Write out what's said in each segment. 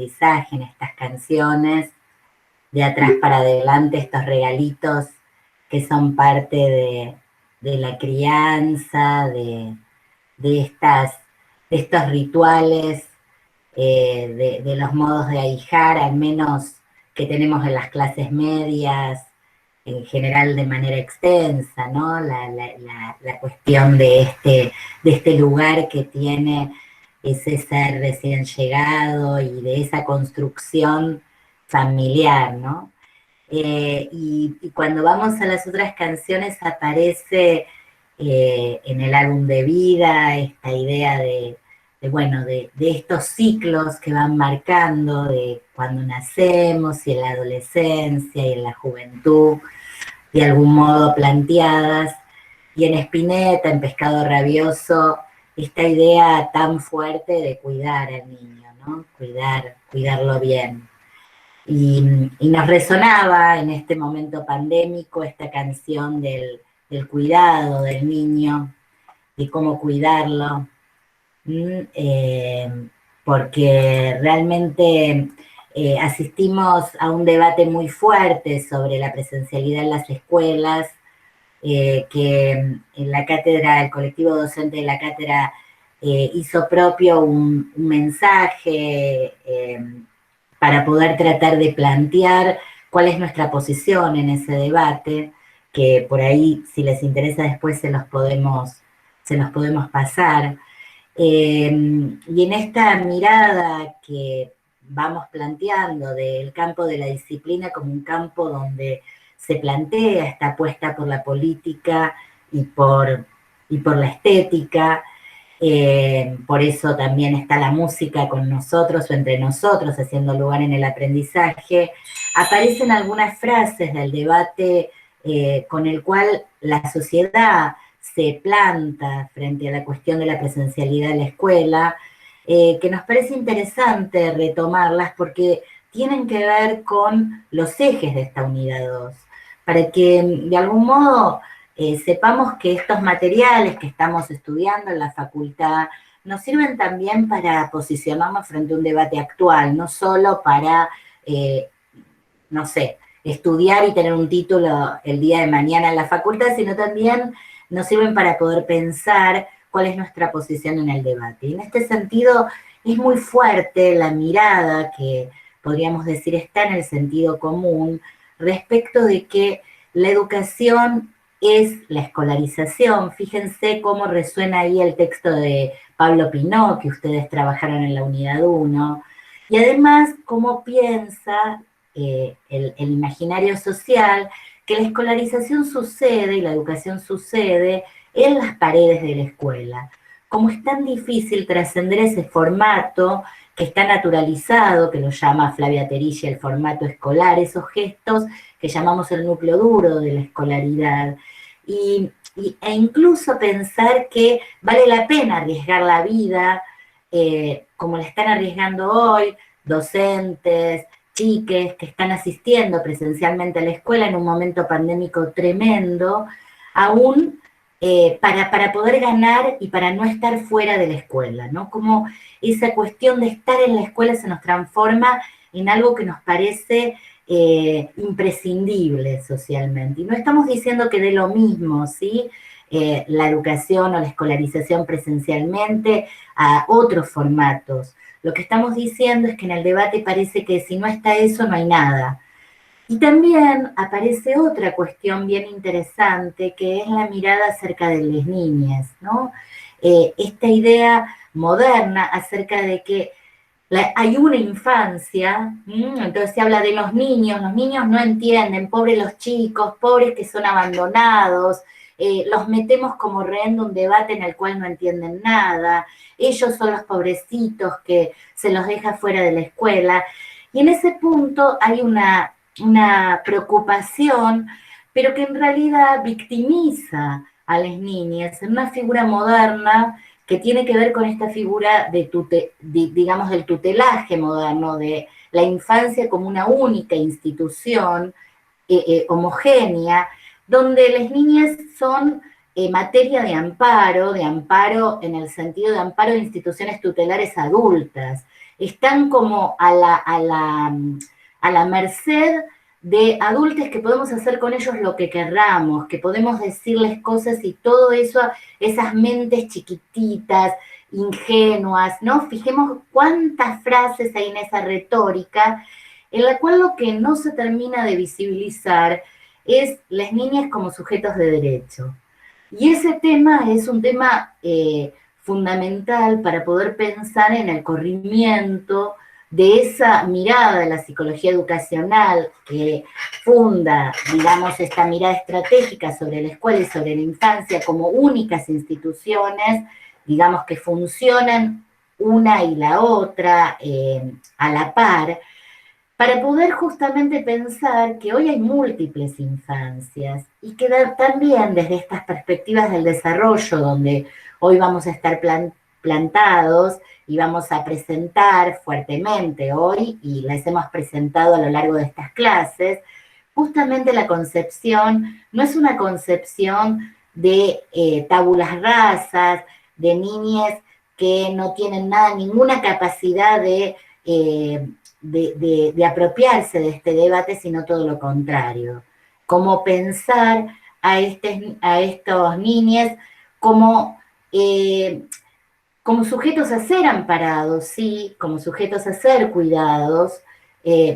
aprendizaje, en estas canciones, de atrás para adelante, estos regalitos que son parte de la crianza, de, estas, de estos rituales, de los modos de ahijar, al menos que tenemos en las clases medias, en general de manera extensa, ¿no? La cuestión de este lugar que tiene ese ser recién llegado y de esa construcción familiar, ¿no? Y cuando vamos a las otras canciones aparece en el álbum de vida esta idea bueno, de estos ciclos que van marcando, de cuando nacemos y en la adolescencia y en la juventud, de algún modo planteadas, y en Spinetta, en Pescado Rabioso, esta idea tan fuerte de cuidar al niño, ¿no? Cuidarlo bien. Y nos resonaba en este momento pandémico esta canción del cuidado del niño, de cómo cuidarlo, porque realmente asistimos a un debate muy fuerte sobre la presencialidad en las escuelas, que en la cátedra, el colectivo docente de la cátedra hizo propio un mensaje para poder tratar de plantear cuál es nuestra posición en ese debate, que por ahí, si les interesa después, se los podemos pasar. Y en esta mirada que vamos planteando del campo de la disciplina como un campo donde se plantea esta apuesta por la política y por la estética, por eso también está la música con nosotros o entre nosotros, haciendo lugar en el aprendizaje. Aparecen algunas frases del debate con el cual la sociedad se planta frente a la cuestión de la presencialidad en la escuela, que nos parece interesante retomarlas porque tienen que ver con los ejes de esta unidad 2, para que de algún modo sepamos que estos materiales que estamos estudiando en la facultad nos sirven también para posicionarnos frente a un debate actual, no solo para, no sé, estudiar y tener un título el día de mañana en la facultad, sino también nos sirven para poder pensar cuál es nuestra posición en el debate. Y en este sentido es muy fuerte la mirada que podríamos decir está en el sentido común respecto de que la educación es la escolarización. Fíjense cómo resuena ahí el texto de Pablo Pinó, que ustedes trabajaron en la unidad 1, y además cómo piensa el imaginario social que la escolarización sucede y la educación sucede en las paredes de la escuela. Como es tan difícil trascender ese formato que está naturalizado, que lo llama Flavia Terilla el formato escolar, esos gestos que llamamos el núcleo duro de la escolaridad, e incluso pensar que vale la pena arriesgar la vida, como la están arriesgando hoy, docentes, chiques que están asistiendo presencialmente a la escuela en un momento pandémico tremendo, aún para poder ganar y para no estar fuera de la escuela, ¿no? Como esa cuestión de estar en la escuela se nos transforma en algo que nos parece imprescindible socialmente. Y no estamos diciendo que dé lo mismo, ¿sí? La educación o la escolarización presencialmente a otros formatos. Lo que estamos diciendo es que en el debate parece que si no está eso, no hay nada. Y también aparece otra cuestión bien interesante, que es la mirada acerca de las niñas, ¿no? Esta idea moderna acerca de que hay una infancia, entonces se habla de los niños no entienden, pobres los chicos, pobres que son abandonados, los metemos como rehén de un debate en el cual no entienden nada, ellos son los pobrecitos que se los deja fuera de la escuela, y en ese punto hay una preocupación, pero que en realidad victimiza a las niñas en una figura moderna que tiene que ver con esta figura digamos, del tutelaje moderno, de la infancia como una única institución homogénea, donde las niñas son materia de amparo en el sentido de amparo de instituciones tutelares adultas. están como a la merced de adultos que podemos hacer con ellos lo que querramos, que podemos decirles cosas y todo eso, esas mentes chiquititas, ingenuas, ¿no? Fijemos cuántas frases hay en esa retórica, en la cual lo que no se termina de visibilizar es las niñas como sujetos de derecho. Y ese tema es un tema fundamental para poder pensar en el corrimiento de esa mirada de la psicología educacional que funda, digamos, esta mirada estratégica sobre la escuela y sobre la infancia como únicas instituciones, digamos, que funcionan una y la otra a la par, para poder justamente pensar que hoy hay múltiples infancias y que también desde estas perspectivas del desarrollo, donde hoy vamos a estar plantados y vamos a presentar fuertemente hoy, y les hemos presentado a lo largo de estas clases, justamente la concepción no es una concepción de tábulas rasas, de niñas que no tienen nada, ninguna capacidad de apropiarse de este debate, sino todo lo contrario. Como pensar a estos niños como, como sujetos a ser amparados, sí, como sujetos a ser cuidados,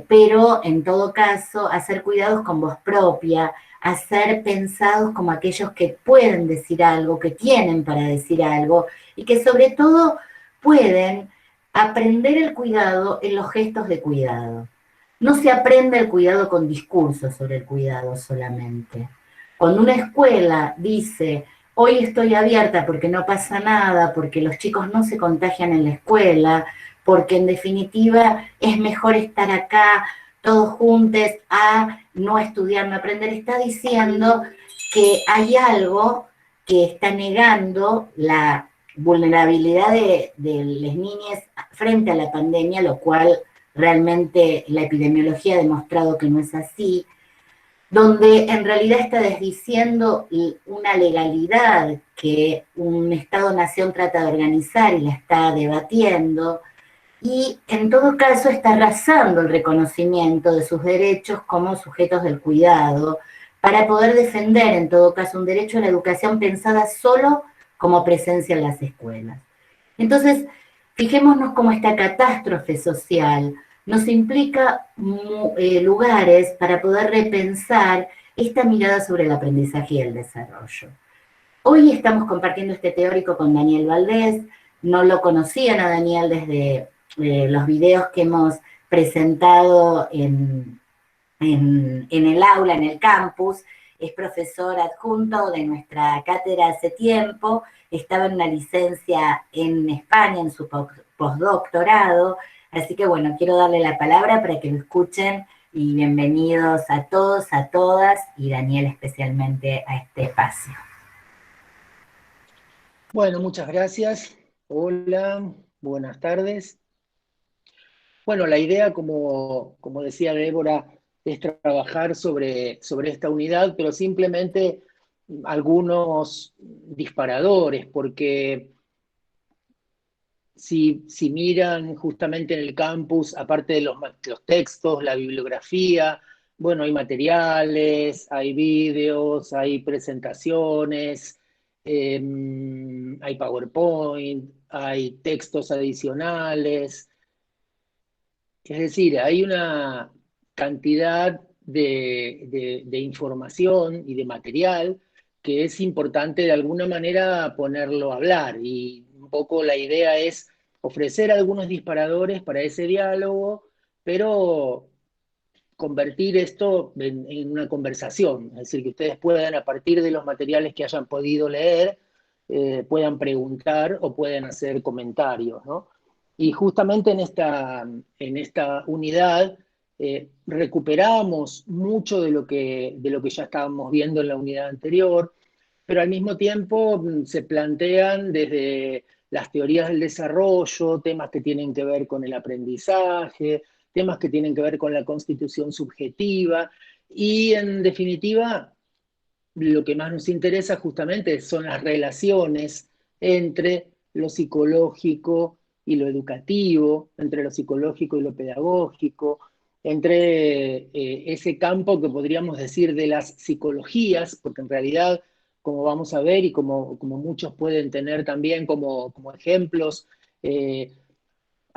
pero en todo caso a ser cuidados con voz propia, a ser pensados como aquellos que pueden decir algo, que tienen para decir algo, y que sobre todo pueden aprender el cuidado en los gestos de cuidado. No se aprende el cuidado con discursos sobre el cuidado solamente. Cuando una escuela dice, hoy estoy abierta porque no pasa nada, porque los chicos no se contagian en la escuela, porque en definitiva es mejor estar acá todos juntos a no estudiar, no aprender, está diciendo que hay algo que está negando la vulnerabilidad de las niñas frente a la pandemia, lo cual realmente la epidemiología ha demostrado que no es así, donde en realidad está desdiciendo una legalidad que un Estado-nación trata de organizar y la está debatiendo, y en todo caso está arrasando el reconocimiento de sus derechos como sujetos del cuidado, para poder defender en todo caso un derecho a la educación pensada solo como presencia en las escuelas. Entonces, fijémonos cómo esta catástrofe social nos implica lugares para poder repensar esta mirada sobre el aprendizaje y el desarrollo. Hoy estamos compartiendo este teórico con Daniel Valdés. No lo conocían a Daniel desde los videos que hemos presentado en el aula, en el campus. Es profesor adjunto de nuestra cátedra hace tiempo, estaba en una licencia en España, en su postdoctorado, así que bueno, quiero darle la palabra para que lo escuchen, y bienvenidos a todos, a todas, y Daniel especialmente a este espacio. Bueno, muchas gracias. Hola, buenas tardes. Bueno, la idea, como decía Débora, es trabajar sobre esta unidad, pero simplemente algunos disparadores, porque si miran justamente en el campus, aparte de los textos, la bibliografía, bueno, hay materiales, hay vídeos, hay presentaciones, hay PowerPoint, hay textos adicionales. Es decir, hay una cantidad de información y de material que es importante de alguna manera ponerlo a hablar. Y un poco la idea es ofrecer algunos disparadores para ese diálogo, pero convertir esto en una conversación. Es decir, que ustedes puedan, a partir de los materiales que hayan podido leer, puedan preguntar o puedan hacer comentarios, ¿no? Y justamente en esta unidad recuperamos mucho de lo que ya estábamos viendo en la unidad anterior, pero al mismo tiempo se plantean desde las teorías del desarrollo, temas que tienen que ver con el aprendizaje, temas que tienen que ver con la constitución subjetiva, y en definitiva, lo que más nos interesa justamente son las relaciones entre lo psicológico y lo educativo, entre lo psicológico y lo pedagógico, entre ese campo que podríamos decir de las psicologías, porque en realidad, como vamos a ver y como muchos pueden tener también como ejemplos,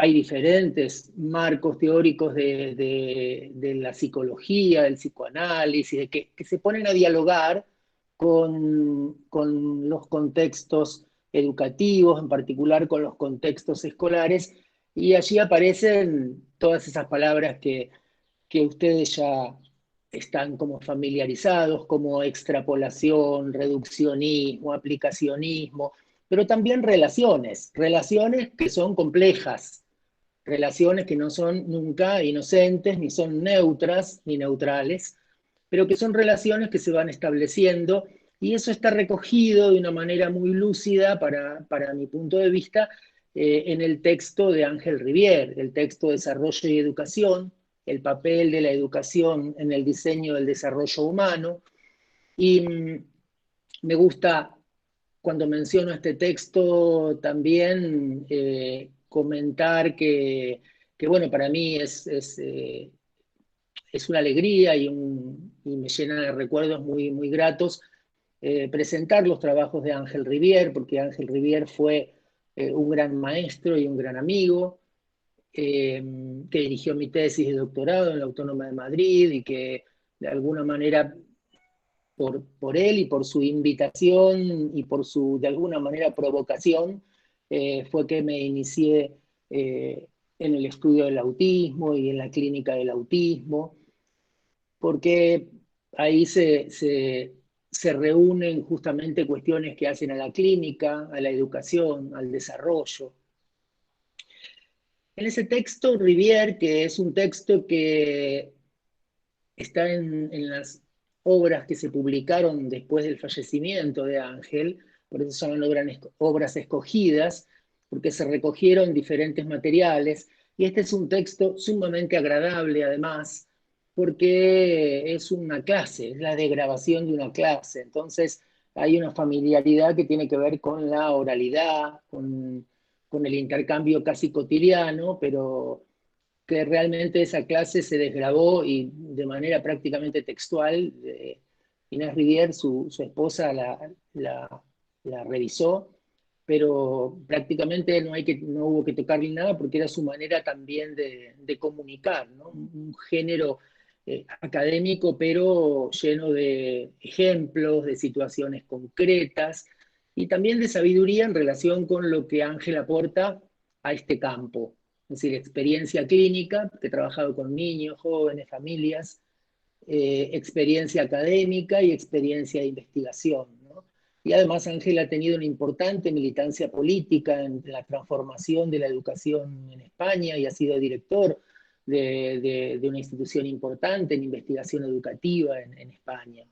hay diferentes marcos teóricos de la psicología, del psicoanálisis, que se ponen a dialogar con los contextos educativos, en particular con los contextos escolares, y allí aparecen todas esas palabras que ustedes ya están como familiarizados, como extrapolación, reduccionismo, aplicacionismo, pero también relaciones que son complejas, relaciones que no son nunca inocentes, ni son neutras, ni neutrales, pero que son relaciones que se van estableciendo, y eso está recogido de una manera muy lúcida, para mi punto de vista, en el texto de Ángel Rivière, el texto Desarrollo y Educación, el papel de la educación en el diseño del desarrollo humano, y me gusta cuando menciono este texto también comentar que, bueno, para mí es una alegría y me llena de recuerdos muy, muy gratos presentar los trabajos de Ángel Rivière, porque Ángel Rivière fue un gran maestro y un gran amigo, que dirigió mi tesis de doctorado en la Autónoma de Madrid y que de alguna manera por él y por su invitación y por su, de alguna manera, provocación, fue que me inicié en el estudio del autismo y en la clínica del autismo, porque ahí se reúnen justamente cuestiones que hacen a la clínica, a la educación, al desarrollo. En ese texto, Rivière, que es un texto que está en las obras que se publicaron después del fallecimiento de Ángel, por eso se llaman obras escogidas, porque se recogieron diferentes materiales, y este es un texto sumamente agradable además, porque es una clase, es la degradación de una clase, entonces hay una familiaridad que tiene que ver con la oralidad, con el intercambio casi cotidiano, pero que realmente esa clase se desgrabó y de manera prácticamente textual, Inés Rivière, su esposa, la revisó, pero prácticamente no hubo que tocarle nada porque era su manera también de comunicar, ¿no? Un género académico, pero lleno de ejemplos, de situaciones concretas y también de sabiduría en relación con lo que Ángel aporta a este campo, es decir, experiencia clínica, que he trabajado con niños, jóvenes, familias, experiencia académica y experiencia de investigación, ¿no? Y además Ángel ha tenido una importante militancia política en la transformación de la educación en España y ha sido director de una institución importante en investigación educativa en España.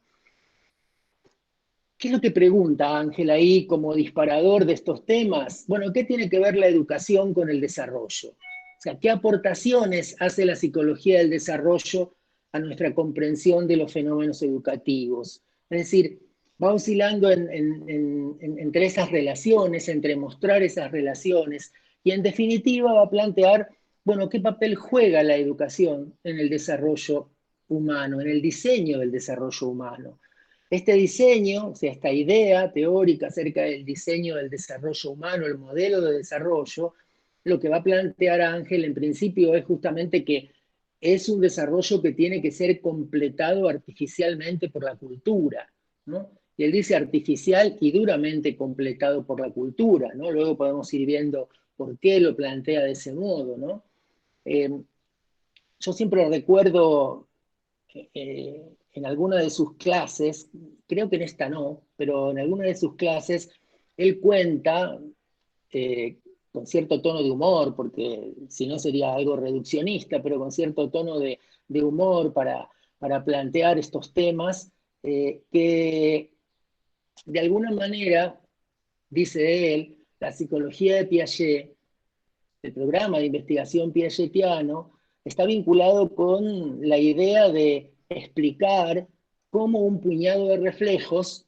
¿Qué es lo que pregunta Ángel ahí como disparador de estos temas? Bueno, ¿qué tiene que ver la educación con el desarrollo? O sea, ¿qué aportaciones hace la psicología del desarrollo a nuestra comprensión de los fenómenos educativos? Es decir, va oscilando entre esas relaciones, entre mostrar esas relaciones, y en definitiva va a plantear, bueno, ¿qué papel juega la educación en el desarrollo humano, en el diseño del desarrollo humano? Este diseño, o sea, esta idea teórica acerca del diseño del desarrollo humano, el modelo de desarrollo, lo que va a plantear Ángel en principio es justamente que es un desarrollo que tiene que ser completado artificialmente por la cultura, ¿no? Y él dice artificial y duramente completado por la cultura, ¿no? Luego podemos ir viendo por qué lo plantea de ese modo, ¿no? Yo siempre recuerdo en alguna de sus clases, creo que en esta no, pero en alguna de sus clases, él cuenta con cierto tono de humor, porque si no sería algo reduccionista, pero con cierto tono de humor para plantear estos temas, que de alguna manera, dice él, la psicología de Piaget, el programa de investigación piagetiano, está vinculado con la idea de explicar cómo un puñado de reflejos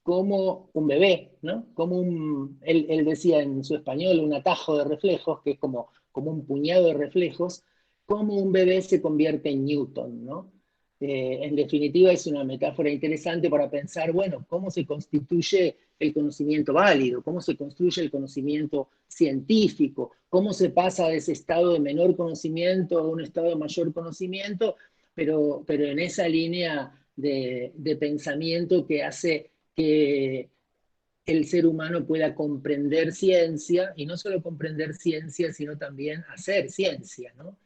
como un bebé, ¿no? Como él decía en su español, un atajo de reflejos, que es como un puñado de reflejos, cómo un bebé se convierte en Newton, ¿no? En definitiva, es una metáfora interesante para pensar, bueno, cómo se constituye el conocimiento válido, cómo se construye el conocimiento científico, cómo se pasa de ese estado de menor conocimiento a un estado de mayor conocimiento, pero en esa línea de pensamiento que hace que el ser humano pueda comprender ciencia, y no solo comprender ciencia, sino también hacer ciencia, ¿no?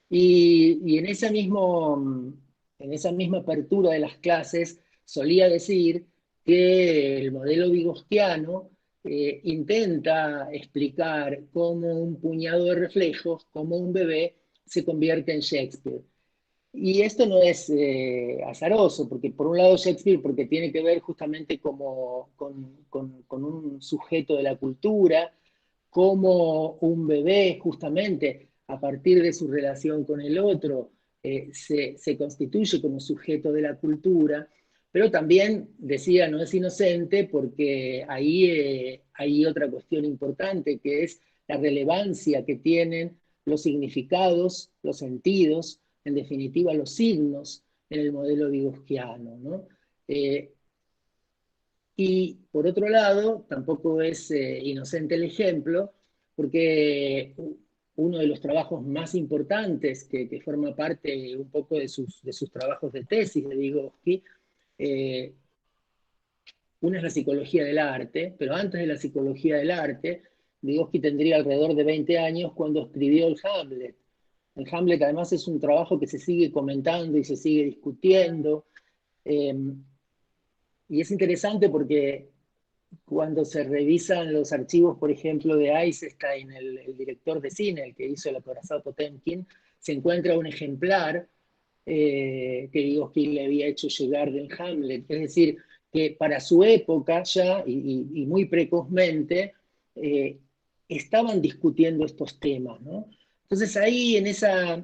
Y en esa misma apertura de las clases solía decir que el modelo vygotsquiano intenta explicar cómo un puñado de reflejos, cómo un bebé se convierte en Shakespeare. Y esto no es azaroso, porque por un lado Shakespeare, porque tiene que ver justamente con un sujeto de la cultura, como un bebé justamente a partir de su relación con el otro se constituye como sujeto de la cultura, pero también, decía, no es inocente porque ahí hay otra cuestión importante, que es la relevancia que tienen los significados, los sentidos, en definitiva los signos en el modelo vygotsquiano, ¿no? Y por otro lado, tampoco es inocente el ejemplo, porque uno de los trabajos más importantes que forma parte un poco de sus trabajos de tesis de Vygotsky, eh, una es la psicología del arte, pero antes de la psicología del arte, Vygotsky tendría alrededor de 20 años cuando escribió el Hamlet. El Hamlet además es un trabajo que se sigue comentando y se sigue discutiendo, eh, y es interesante porque cuando se revisan los archivos, por ejemplo, de Eisenstein, el director de cine, el que hizo El acorazado Potemkin, se encuentra un ejemplar que Vygotsky le había hecho llegar del Hamlet. Es decir, que para su época ya, y muy precozmente, eh, estaban discutiendo estos temas, ¿no? Entonces ahí en esa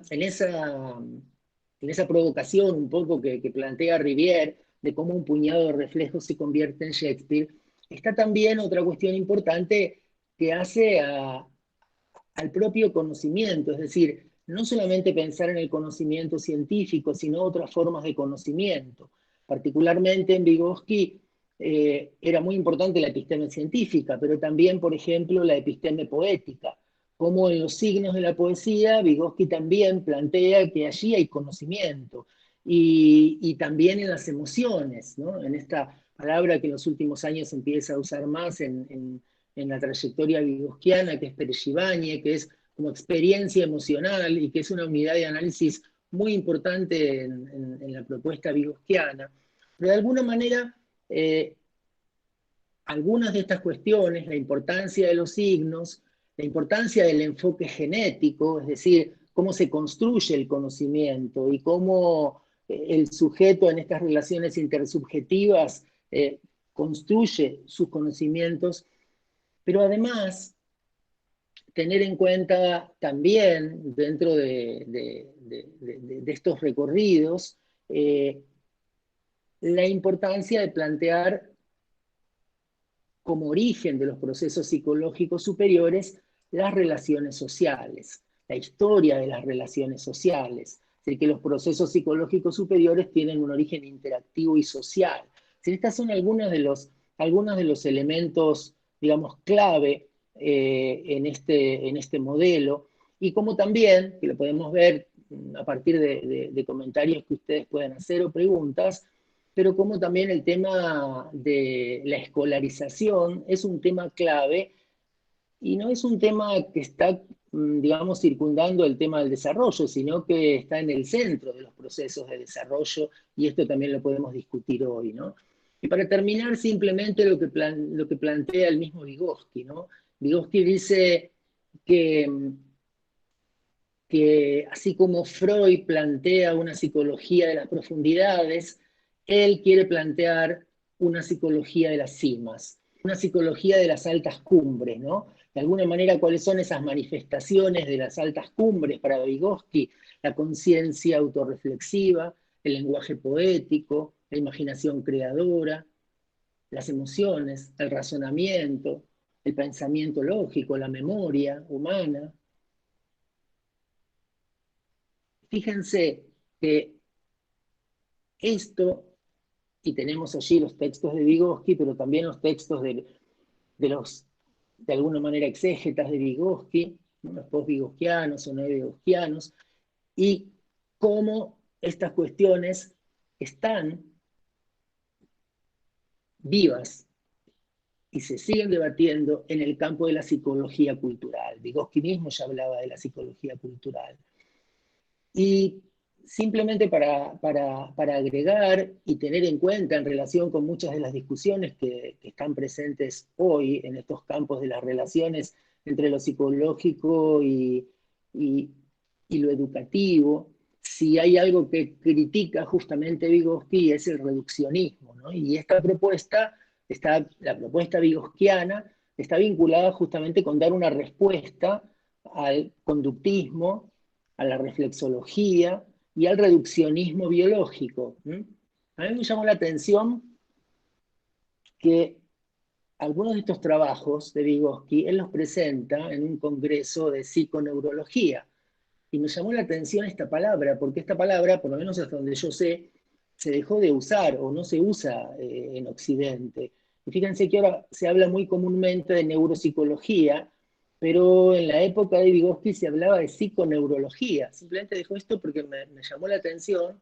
provocación un poco que plantea Rivière, de cómo un puñado de reflejos se convierte en Shakespeare, está también otra cuestión importante que hace al propio conocimiento, es decir, no solamente pensar en el conocimiento científico, sino otras formas de conocimiento. Particularmente en Vygotsky era muy importante la episteme científica, pero también, por ejemplo, la episteme poética. Como en los signos de la poesía, Vygotsky también plantea que allí hay conocimiento, y también en las emociones, ¿no? En esta palabra que en los últimos años se empieza a usar más en la trayectoria vygotsquiana, que es Pereshivanie, que es como experiencia emocional y que es una unidad de análisis muy importante en la propuesta vygotsquiana. Pero de alguna manera, algunas de estas cuestiones, la importancia de los signos, la importancia del enfoque genético, es decir, cómo se construye el conocimiento y cómo el sujeto en estas relaciones intersubjetivas construye sus conocimientos, pero además tener en cuenta también dentro de estos recorridos la importancia de plantear como origen de los procesos psicológicos superiores las relaciones sociales, la historia de las relaciones sociales. Es decir, que los procesos psicológicos superiores tienen un origen interactivo y social. Es decir, estas son algunos de los elementos, digamos, clave en este modelo, y como también, que lo podemos ver a partir de comentarios que ustedes puedan hacer o preguntas, pero como también el tema de la escolarización es un tema clave y no es un tema que está, digamos, circundando el tema del desarrollo, sino que está en el centro de los procesos de desarrollo, y esto también lo podemos discutir hoy, ¿no? Y para terminar, simplemente lo que plantea el mismo Vygotsky, ¿no? Vygotsky dice que, que así como Freud plantea una psicología de las profundidades, él quiere plantear una psicología de las cimas, una psicología de las altas cumbres, ¿no? De alguna manera, ¿cuáles son esas manifestaciones de las altas cumbres para Vygotsky? La conciencia autorreflexiva, el lenguaje poético, la imaginación creadora, las emociones, el razonamiento, el pensamiento lógico, la memoria humana. Fíjense que esto, y tenemos allí los textos de Vygotsky, pero también los textos de los, de alguna manera, exégetas de Vygotsky, ¿no? Los post-vygotskianos o neo-vygotskianos, y cómo estas cuestiones están vivas y se siguen debatiendo en el campo de la psicología cultural. Vygotsky mismo ya hablaba de la psicología cultural. Y simplemente para agregar y tener en cuenta en relación con muchas de las discusiones que están presentes hoy en estos campos de las relaciones entre lo psicológico y lo educativo, si hay algo que critica justamente Vygotsky es el reduccionismo, ¿no? Y esta propuesta, la propuesta vygotskiana, está vinculada justamente con dar una respuesta al conductismo, a la reflexología y al reduccionismo biológico. A mí me llamó la atención que algunos de estos trabajos de Vygotsky, él los presenta en un congreso de psiconeurología. Y me llamó la atención esta palabra, porque esta palabra, por lo menos hasta donde yo sé, se dejó de usar o no se usa en Occidente. Y fíjense que ahora se habla muy comúnmente de neuropsicología, pero en la época de Vygotsky se hablaba de psiconeurología. Simplemente dejo esto porque me llamó la atención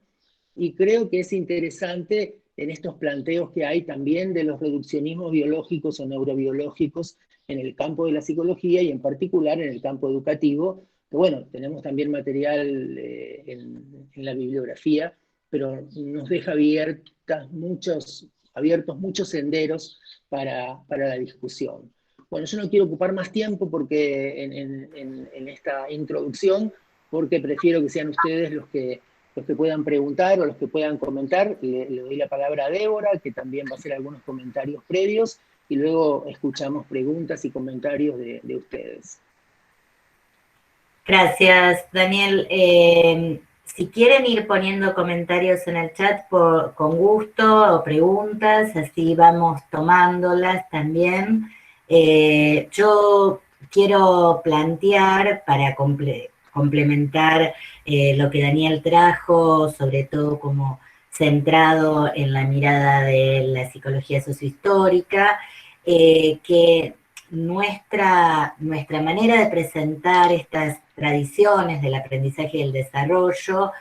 y creo que es interesante en estos planteos que hay también de los reduccionismos biológicos o neurobiológicos en el campo de la psicología y en particular en el campo educativo, que bueno, tenemos también material en la bibliografía, pero nos deja abiertos muchos senderos para la discusión. Bueno, yo no quiero ocupar más tiempo porque en esta introducción, porque prefiero que sean ustedes los que puedan preguntar o los que puedan comentar. Le doy la palabra a Débora, que también va a hacer algunos comentarios previos, y luego escuchamos preguntas y comentarios de ustedes. Gracias, Daniel. Si quieren ir poniendo comentarios en el chat con gusto o preguntas, así vamos tomándolas también. Yo quiero plantear para complementar lo que Daniel trajo, sobre todo como centrado en la mirada de la psicología sociohistórica, que nuestra manera de presentar estas tradiciones del aprendizaje y el desarrollo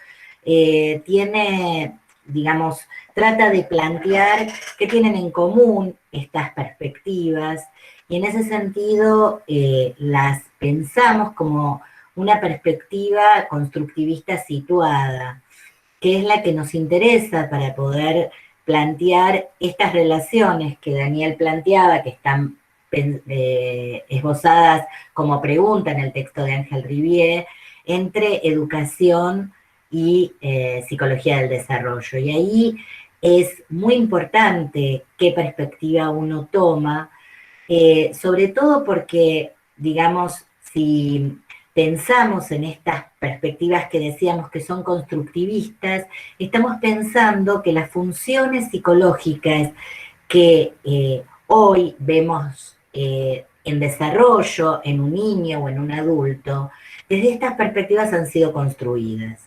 tiene, digamos, trata de plantear qué tienen en común estas perspectivas, y en ese sentido las pensamos como una perspectiva constructivista situada, que es la que nos interesa para poder plantear estas relaciones que Daniel planteaba, que están esbozadas como pregunta en el texto de Ángel Rivière, entre educación y psicología del desarrollo. Y ahí es muy importante qué perspectiva uno toma, sobre todo porque, digamos, si pensamos en estas perspectivas que decíamos que son constructivistas, estamos pensando que las funciones psicológicas que hoy vemos en desarrollo en un niño o en un adulto, desde estas perspectivas han sido construidas.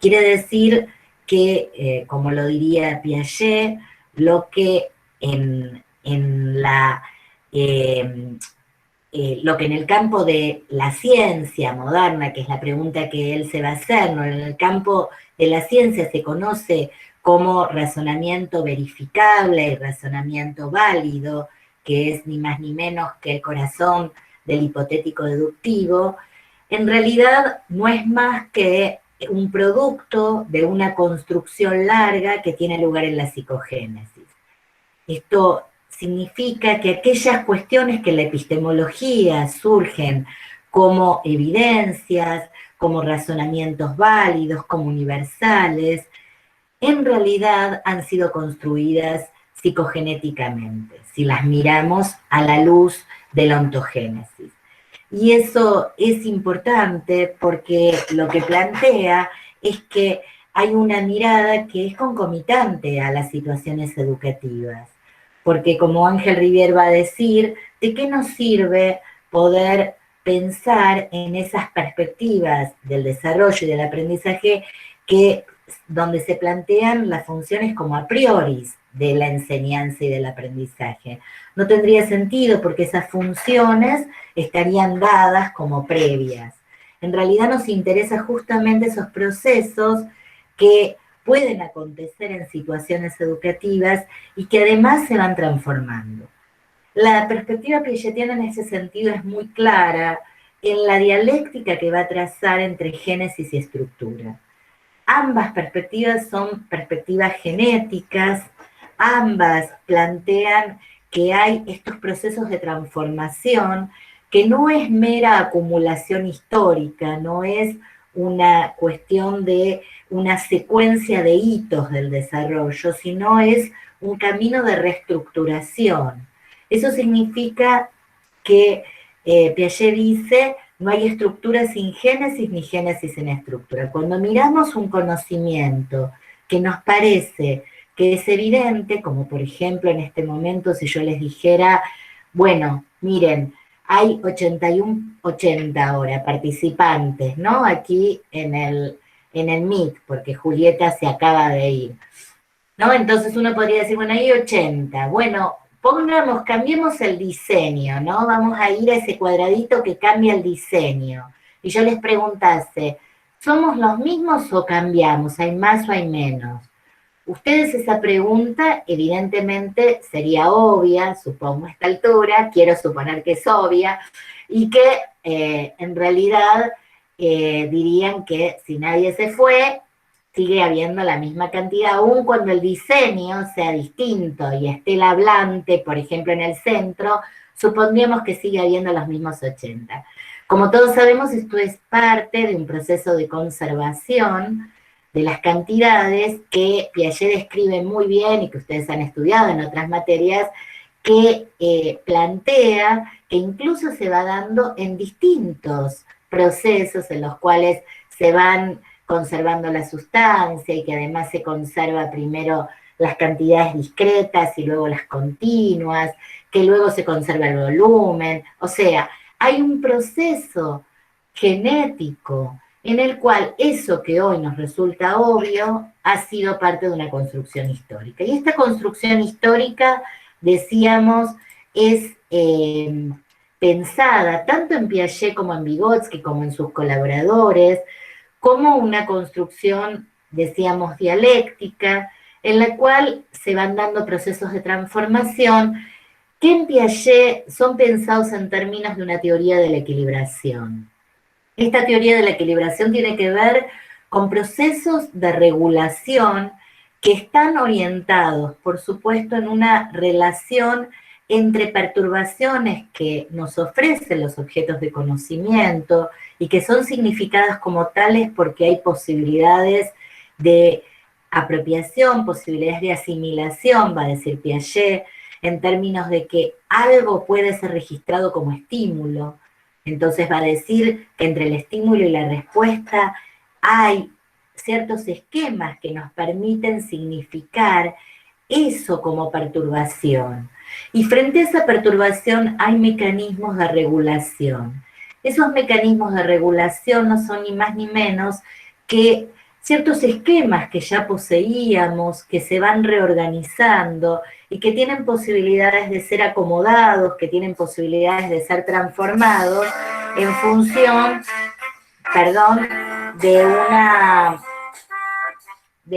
Quiere decir que, como lo diría Piaget, lo que en el campo de la ciencia moderna, que es la pregunta que él se va a hacer, ¿no? En el campo de la ciencia se conoce como razonamiento verificable y razonamiento válido, que es ni más ni menos que el corazón del hipotético deductivo, en realidad no es más que un producto de una construcción larga que tiene lugar en la psicogénesis. Esto significa que aquellas cuestiones que en la epistemología surgen como evidencias, como razonamientos válidos, como universales, en realidad han sido construidas psicogenéticamente, si las miramos a la luz de la ontogénesis. Y eso es importante porque lo que plantea es que hay una mirada que es concomitante a las situaciones educativas. porque como Ángel Rivière va a decir, ¿de qué nos sirve poder pensar en esas perspectivas del desarrollo y del aprendizaje donde se plantean las funciones como a priori de la enseñanza y del aprendizaje? No tendría sentido porque esas funciones estarían dadas como previas. En realidad nos interesa justamente esos procesos que pueden acontecer en situaciones educativas y que además se van transformando. La perspectiva piagetiana en ese sentido es muy clara en la dialéctica que va a trazar entre génesis y estructura. Ambas perspectivas son perspectivas genéticas, ambas plantean que hay estos procesos de transformación que no es mera acumulación histórica, no es una cuestión de una secuencia de hitos del desarrollo, sino es un camino de reestructuración. Eso significa que Piaget dice, no hay estructura sin génesis ni génesis sin estructura. Cuando miramos un conocimiento que nos parece que es evidente, como por ejemplo en este momento si yo les dijera, bueno, miren, hay 80 ahora participantes, ¿no? Aquí en el Meet, porque Julieta se acaba de ir, ¿no? Entonces uno podría decir, bueno, hay 80. Bueno, cambiemos el diseño, ¿no? Vamos a ir a ese cuadradito que cambia el diseño. Y yo les preguntase, ¿somos los mismos o cambiamos? ¿Hay más o hay menos? Ustedes esa pregunta evidentemente sería obvia, supongo a esta altura, quiero suponer que es obvia, y que en realidad dirían que si nadie se fue, sigue habiendo la misma cantidad, aun cuando el diseño sea distinto y esté el hablante, por ejemplo, en el centro, supondríamos que sigue habiendo los mismos 80. Como todos sabemos, esto es parte de un proceso de conservación de las cantidades que Piaget describe muy bien y que ustedes han estudiado en otras materias, que plantea que incluso se va dando en distintos procesos en los cuales se van conservando la sustancia y que además se conserva primero las cantidades discretas y luego las continuas, que luego se conserva el volumen. O sea, hay un proceso genético en el cual eso que hoy nos resulta obvio ha sido parte de una construcción histórica. Y esta construcción histórica, decíamos, es pensada tanto en Piaget como en Vygotsky, como en sus colaboradores, como una construcción, decíamos, dialéctica, en la cual se van dando procesos de transformación que en Piaget son pensados en términos de una teoría de la equilibración. Esta teoría de la equilibración tiene que ver con procesos de regulación que están orientados, por supuesto, en una relación entre perturbaciones que nos ofrecen los objetos de conocimiento y que son significadas como tales porque hay posibilidades de apropiación, posibilidades de asimilación, va a decir Piaget, en términos de que algo puede ser registrado como estímulo. Entonces va a decir que entre el estímulo y la respuesta hay ciertos esquemas que nos permiten significar eso como perturbación. Y frente a esa perturbación hay mecanismos de regulación. Esos mecanismos de regulación no son ni más ni menos que ciertos esquemas que ya poseíamos, que se van reorganizando y que tienen posibilidades de ser acomodados, que tienen posibilidades de ser transformados en función, perdón, de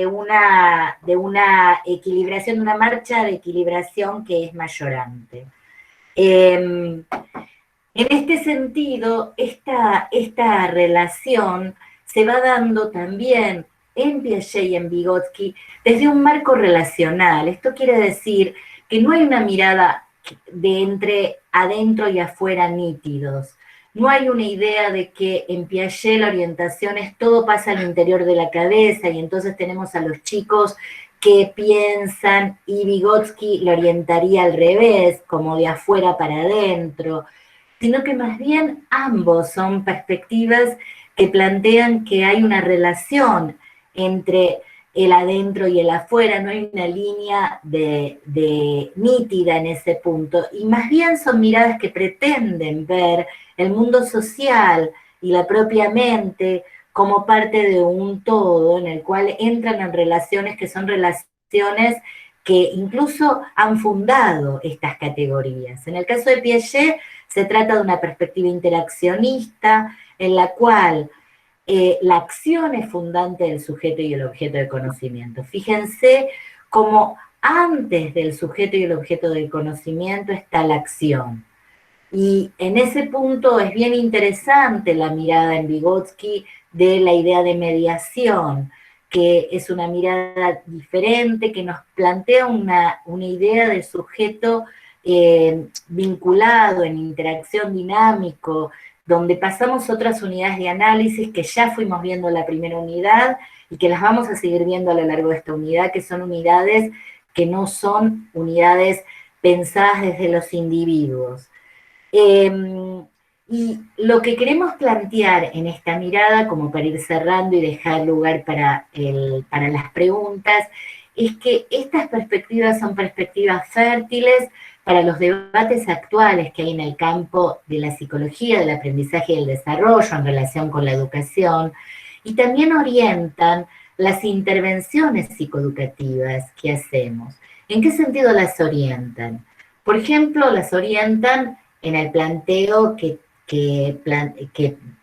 una equilibración, de una marcha de equilibración que es mayorante. En este sentido, esta relación se va dando también en Piaget y en Vygotsky desde un marco relacional. Esto quiere decir que no hay una mirada de entre adentro y afuera nítidos. No hay una idea de que en Piaget la orientación es todo pasa al interior de la cabeza y entonces tenemos a los chicos que piensan y Vygotsky lo orientaría al revés, como de afuera para adentro, sino que más bien ambos son perspectivas que plantean que hay una relación entre el adentro y el afuera, no hay una línea nítida en ese punto, y más bien son miradas que pretenden ver el mundo social y la propia mente como parte de un todo, en el cual entran en relaciones que son relaciones que incluso han fundado estas categorías. En el caso de Piaget se trata de una perspectiva interaccionista en la cual la acción es fundante del sujeto y el objeto de conocimiento. Fíjense cómo antes del sujeto y el objeto del conocimiento está la acción. Y en ese punto es bien interesante la mirada en Vygotsky de la idea de mediación, que es una mirada diferente, que nos plantea una idea de sujeto vinculado en interacción dinámico, donde pasamos otras unidades de análisis que ya fuimos viendo en la primera unidad y que las vamos a seguir viendo a lo largo de esta unidad, que son unidades que no son unidades pensadas desde los individuos. Y lo que queremos plantear en esta mirada, como para ir cerrando y dejar lugar para las preguntas, es que estas perspectivas son perspectivas fértiles para los debates actuales que hay en el campo de la psicología, del aprendizaje y del desarrollo en relación con la educación, y también orientan las intervenciones psicoeducativas que hacemos. ¿En qué sentido las orientan? Por ejemplo, las orientan en el planteo que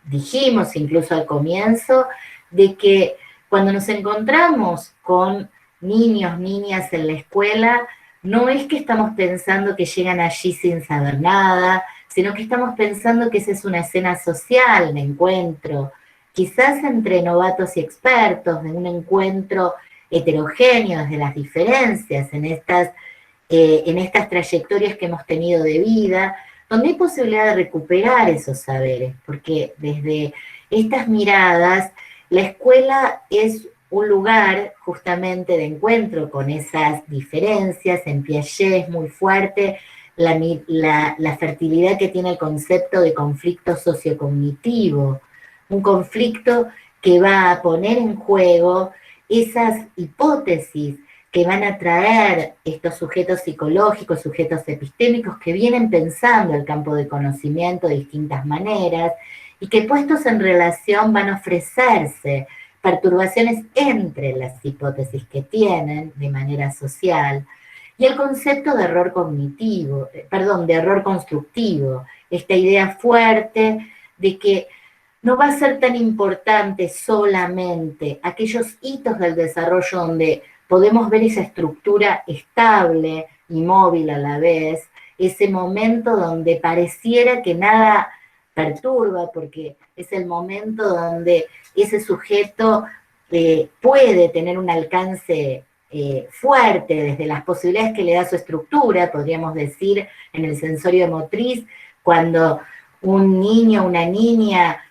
dijimos incluso al comienzo, de que cuando nos encontramos con niños, niñas en la escuela, no es que estamos pensando que llegan allí sin saber nada, sino que estamos pensando que esa es una escena social de encuentro, quizás entre novatos y expertos, de un encuentro heterogéneo desde las diferencias en estas trayectorias que hemos tenido de vida, donde hay posibilidad de recuperar esos saberes, porque desde estas miradas, la escuela es un lugar justamente de encuentro con esas diferencias. En Piaget es muy fuerte la fertilidad que tiene el concepto de conflicto sociocognitivo, un conflicto que va a poner en juego esas hipótesis que van a traer estos sujetos psicológicos, sujetos epistémicos que vienen pensando el campo de conocimiento de distintas maneras y que puestos en relación van a ofrecerse perturbaciones entre las hipótesis que tienen de manera social y el concepto de error cognitivo, de error constructivo, esta idea fuerte de que no va a ser tan importante solamente aquellos hitos del desarrollo donde podemos ver esa estructura estable y móvil a la vez, ese momento donde pareciera que nada perturba, porque es el momento donde ese sujeto puede tener un alcance fuerte desde las posibilidades que le da su estructura, podríamos decir, en el sensorio motriz, cuando un niño o una niña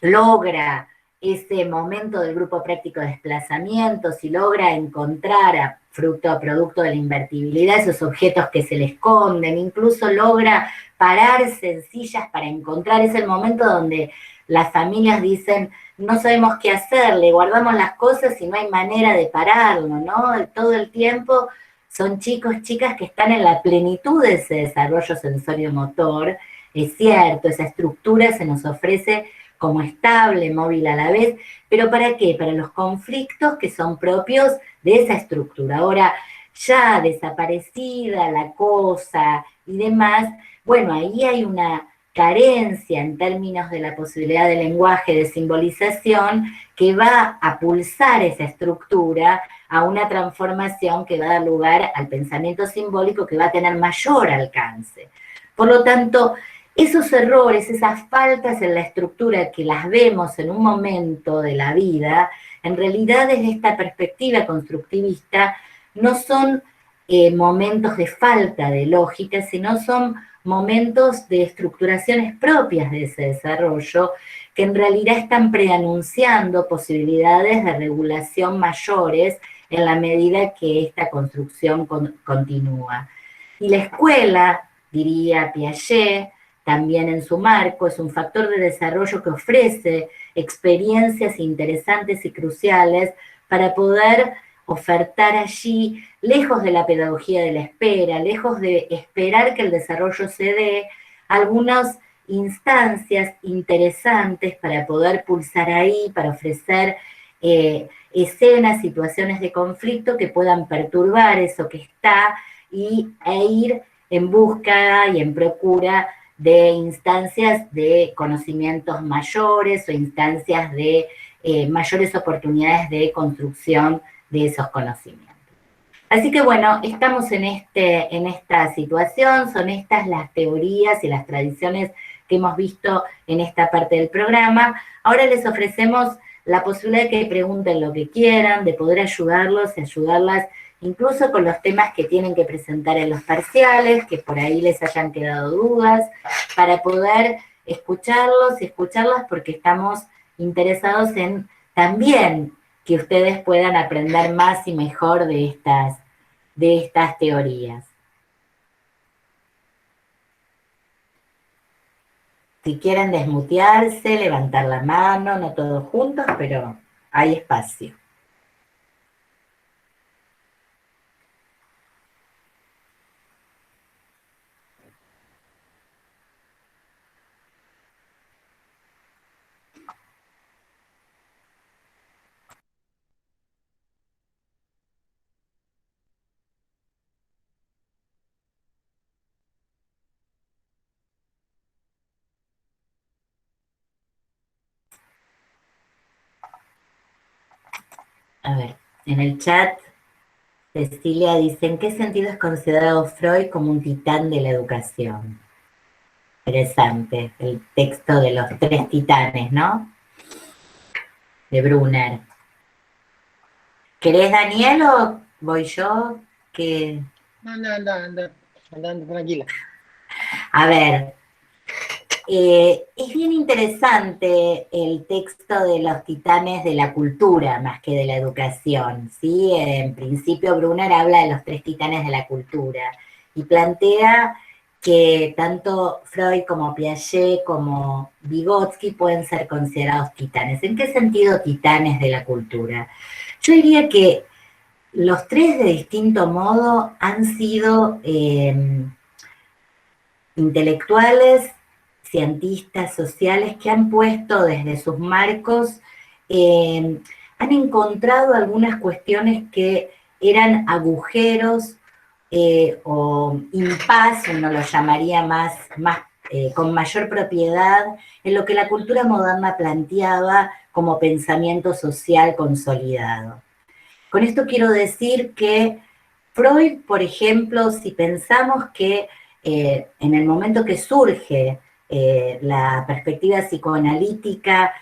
logra ese momento del grupo práctico de desplazamiento, si logra encontrar producto de la invertibilidad, esos objetos que se le esconden, incluso logra pararse en sillas para encontrar, es el momento donde las familias dicen, no sabemos qué hacer, le guardamos las cosas y no hay manera de pararlo, ¿no? Todo el tiempo son chicos, chicas que están en la plenitud de ese desarrollo sensorio-motor, es cierto, esa estructura se nos ofrece como estable, móvil a la vez, pero ¿para qué? Para los conflictos que son propios de esa estructura. Ahora, ya desaparecida la cosa y demás, bueno, ahí hay una carencia en términos de la posibilidad de lenguaje, de simbolización, que va a pulsar esa estructura a una transformación que va a dar lugar al pensamiento simbólico que va a tener mayor alcance. Por lo tanto, esos errores, esas faltas en la estructura que las vemos en un momento de la vida, en realidad desde esta perspectiva constructivista no son momentos de falta de lógica, sino son momentos de estructuraciones propias de ese desarrollo que en realidad están preanunciando posibilidades de regulación mayores en la medida que esta construcción continúa. Y la escuela, diría Piaget, también en su marco, es un factor de desarrollo que ofrece experiencias interesantes y cruciales para poder ofertar allí, lejos de la pedagogía de la espera, lejos de esperar que el desarrollo se dé, algunas instancias interesantes para poder pulsar ahí, para ofrecer escenas, situaciones de conflicto que puedan perturbar eso que está e ir en busca y en procura de instancias de conocimientos mayores o instancias de mayores oportunidades de construcción de esos conocimientos. Así que bueno, estamos en esta situación, son estas las teorías y las tradiciones que hemos visto en esta parte del programa. Ahora les ofrecemos la posibilidad de que pregunten lo que quieran, de poder ayudarlos y ayudarlas incluso con los temas que tienen que presentar en los parciales, que por ahí les hayan quedado dudas, para poder escucharlos y escucharlas porque estamos interesados en también que ustedes puedan aprender más y mejor de estas teorías. Si quieren desmutearse, levantar la mano, no todos juntos, pero hay espacio. A ver, en el chat, Cecilia dice, ¿en qué sentido es considerado Freud como un titán de la educación? Interesante, el texto de los 3 titanes, ¿no? De Brunner. ¿Querés, Daniel, o voy yo? Anda, tranquila. A ver, es bien interesante el texto de los titanes de la cultura más que de la educación, ¿sí? En principio Brunner habla de los 3 titanes de la cultura y plantea que tanto Freud como Piaget como Vygotsky pueden ser considerados titanes. ¿En qué sentido titanes de la cultura? Yo diría que los 3 de distinto modo han sido intelectuales, cientistas sociales que han puesto desde sus marcos, han encontrado algunas cuestiones que eran agujeros o impas, uno lo llamaría más con mayor propiedad, en lo que la cultura moderna planteaba como pensamiento social consolidado. Con esto quiero decir que Freud, por ejemplo, si pensamos que en el momento que surge la perspectiva psicoanalítica,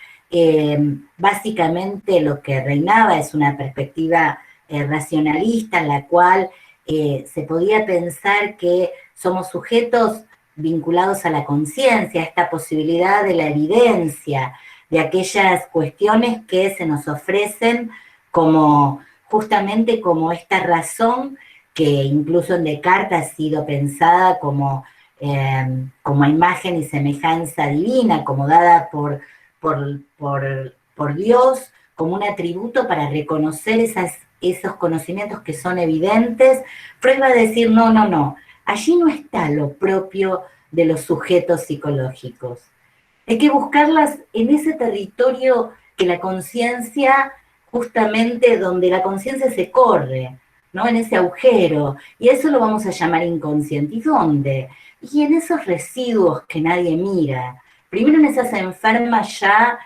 básicamente lo que reinaba es una perspectiva racionalista en la cual se podía pensar que somos sujetos vinculados a la conciencia, a esta posibilidad de la evidencia, de aquellas cuestiones que se nos ofrecen como justamente como esta razón que incluso en Descartes ha sido pensada como imagen y semejanza divina, como dada por Dios, como un atributo para reconocer esos conocimientos que son evidentes. Freud va a decir, no, allí no está lo propio de los sujetos psicológicos. Hay que buscarlas en ese territorio que la conciencia, justamente donde la conciencia se corre, ¿no? En ese agujero, y eso lo vamos a llamar inconsciente. ¿Y dónde? Y en esos residuos que nadie mira. Primero en esas enfermas ya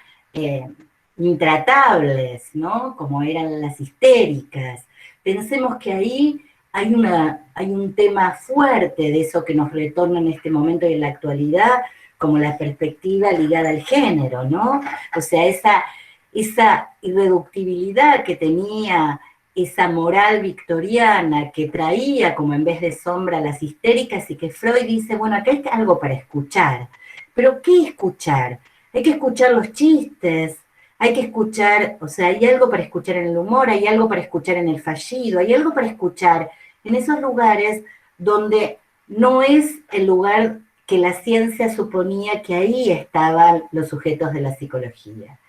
intratables, ¿no? Como eran las histéricas. Pensemos que ahí hay un tema fuerte de eso que nos retorna en este momento y en la actualidad, como la perspectiva ligada al género, ¿no? O sea, esa irreductibilidad que tenía esa moral victoriana que traía como en vez de sombra las histéricas y que Freud dice, bueno, acá hay algo para escuchar. ¿Pero qué escuchar? Hay que escuchar los chistes, hay que escuchar, o sea, hay algo para escuchar en el humor, hay algo para escuchar en el fallido, hay algo para escuchar en esos lugares donde no es el lugar que la ciencia suponía que ahí estaban los sujetos de la psicología.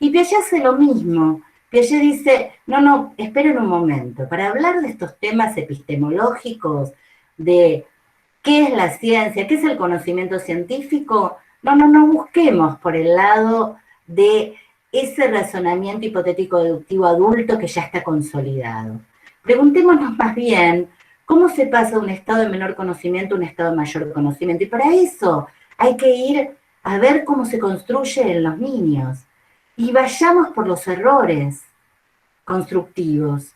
Y Piaget hace lo mismo. Piaget dice, no, no, esperen un momento, para hablar de estos temas epistemológicos, de qué es la ciencia, qué es el conocimiento científico, no, no, no busquemos por el lado de ese razonamiento hipotético deductivo adulto que ya está consolidado. Preguntémonos más bien cómo se pasa de un estado de menor conocimiento a un estado de mayor conocimiento. Y para eso hay que ir a ver cómo se construye en los niños. Y vayamos por los errores constructivos.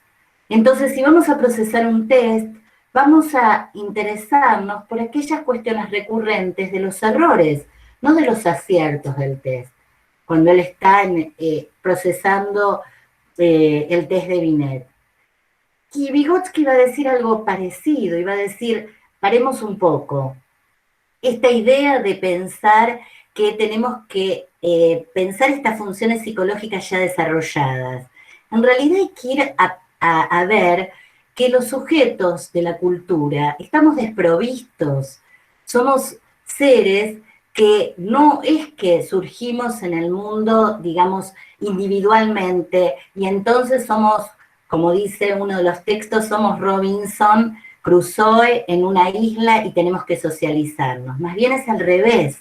Entonces, si vamos a procesar un test, vamos a interesarnos por aquellas cuestiones recurrentes de los errores, no de los aciertos del test. Cuando él está procesando el test de Binet. Y Vygotsky iba a decir algo parecido, iba a decir, paremos un poco. Esta idea de pensar que tenemos que pensar estas funciones psicológicas ya desarrolladas. En realidad hay que ir a ver que los sujetos de la cultura estamos desprovistos, somos seres que no es que surgimos en el mundo, digamos, individualmente, y entonces somos, como dice uno de los textos, somos Robinson Crusoe en una isla y tenemos que socializarnos. Más bien es al revés.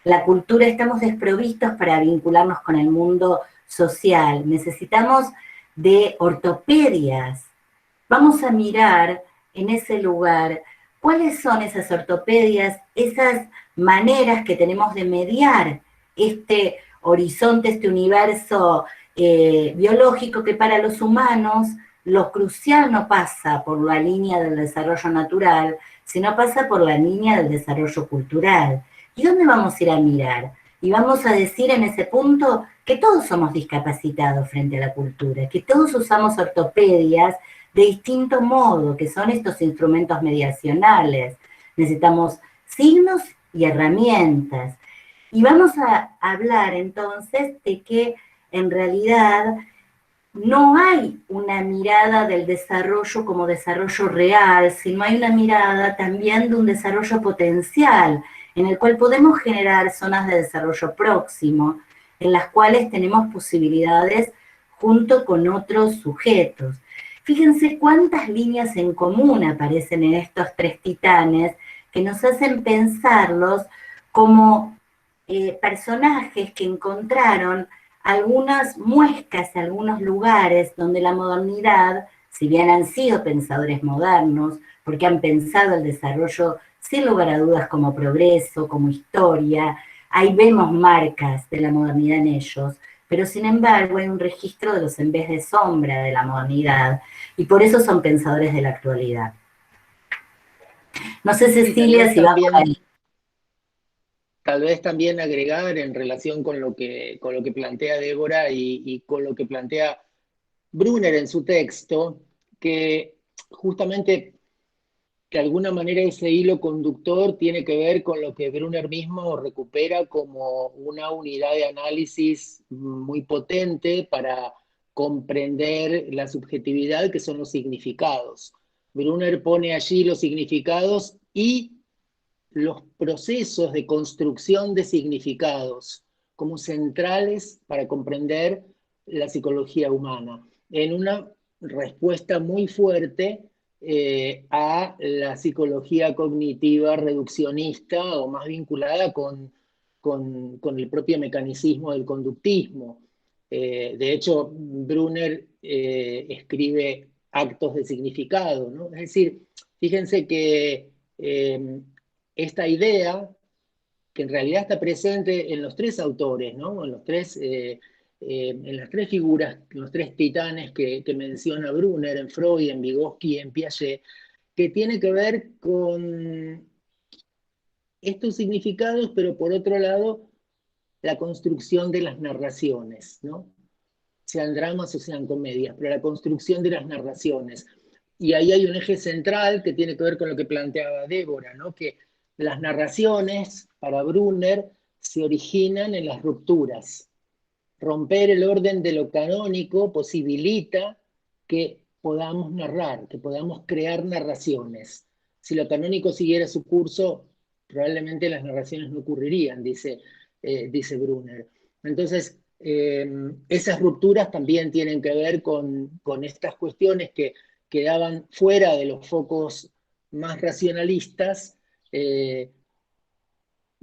La cultura estamos desprovistos para vincularnos con el mundo social. Necesitamos de ortopedias. Vamos a mirar en ese lugar cuáles son esas ortopedias, esas maneras que tenemos de mediar este horizonte, este universo biológico que para los humanos lo crucial no pasa por la línea del desarrollo natural, sino pasa por la línea del desarrollo cultural. ¿Y dónde vamos a ir a mirar? Y vamos a decir en ese punto que todos somos discapacitados frente a la cultura, que todos usamos ortopedias de distinto modo, que son estos instrumentos mediacionales. Necesitamos signos y herramientas. Y vamos a hablar entonces de que en realidad no hay una mirada del desarrollo como desarrollo real, sino hay una mirada también de un desarrollo potencial, en el cual podemos generar zonas de desarrollo próximo, en las cuales tenemos posibilidades junto con otros sujetos. Fíjense cuántas líneas en común aparecen en estos tres titanes que nos hacen pensarlos como personajes que encontraron algunas muescas, algunos lugares donde la modernidad, si bien han sido pensadores modernos, porque han pensado el desarrollo sin lugar a dudas como progreso, como historia, ahí vemos marcas de la modernidad en ellos, pero sin embargo hay un registro de los en vez de sombra de la modernidad, y por eso son pensadores de la actualidad. No sé, Cecilia, si va por ahí. Tal vez también agregar en relación con lo que plantea Débora y con lo que plantea Brunner en su texto, que justamente de alguna manera ese hilo conductor tiene que ver con lo que Brunner mismo recupera como una unidad de análisis muy potente para comprender la subjetividad, que son los significados. Brunner pone allí los significados y los procesos de construcción de significados como centrales para comprender la psicología humana, en una respuesta muy fuerte a la psicología cognitiva reduccionista o más vinculada con el propio mecanicismo del conductismo. De hecho, Brunner escribe actos de significado, ¿no? Es decir, fíjense que esta idea, que en realidad está presente en los tres autores, ¿no? En las tres figuras, en los tres titanes que menciona Brunner, en Freud, en Vygotsky y en Piaget, que tiene que ver con estos significados, pero por otro lado, la construcción de las narraciones, ¿no? Sean dramas o sean comedias, pero la construcción de las narraciones. Y ahí hay un eje central que tiene que ver con lo que planteaba Débora, ¿no? Que las narraciones, para Brunner, se originan en las rupturas. Romper el orden de lo canónico posibilita que podamos narrar, que podamos crear narraciones. Si lo canónico siguiera su curso, probablemente las narraciones no ocurrirían, dice Brunner. Entonces, esas rupturas también tienen que ver con estas cuestiones que quedaban fuera de los focos más racionalistas,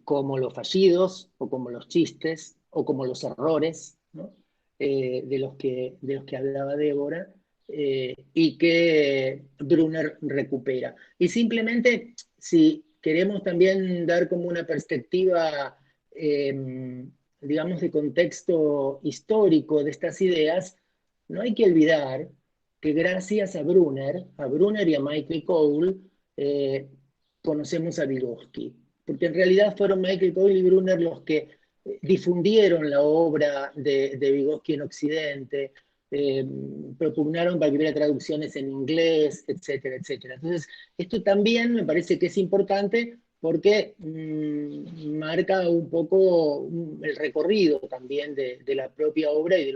como los fallidos, o como los chistes, o como los errores, ¿no? De los que hablaba Débora, y que Brunner recupera. Y simplemente, si queremos también dar como una perspectiva, digamos, de contexto histórico de estas ideas, no hay que olvidar que gracias a Brunner y a Michael Cole, conocemos a Vygotsky, porque en realidad fueron Michael Cole y Brunner los que difundieron la obra de Vygotsky en Occidente, propugnaron para que hubiera traducciones en inglés, etcétera, etcétera. Entonces, esto también me parece que es importante porque marca un poco el recorrido también de la propia obra y de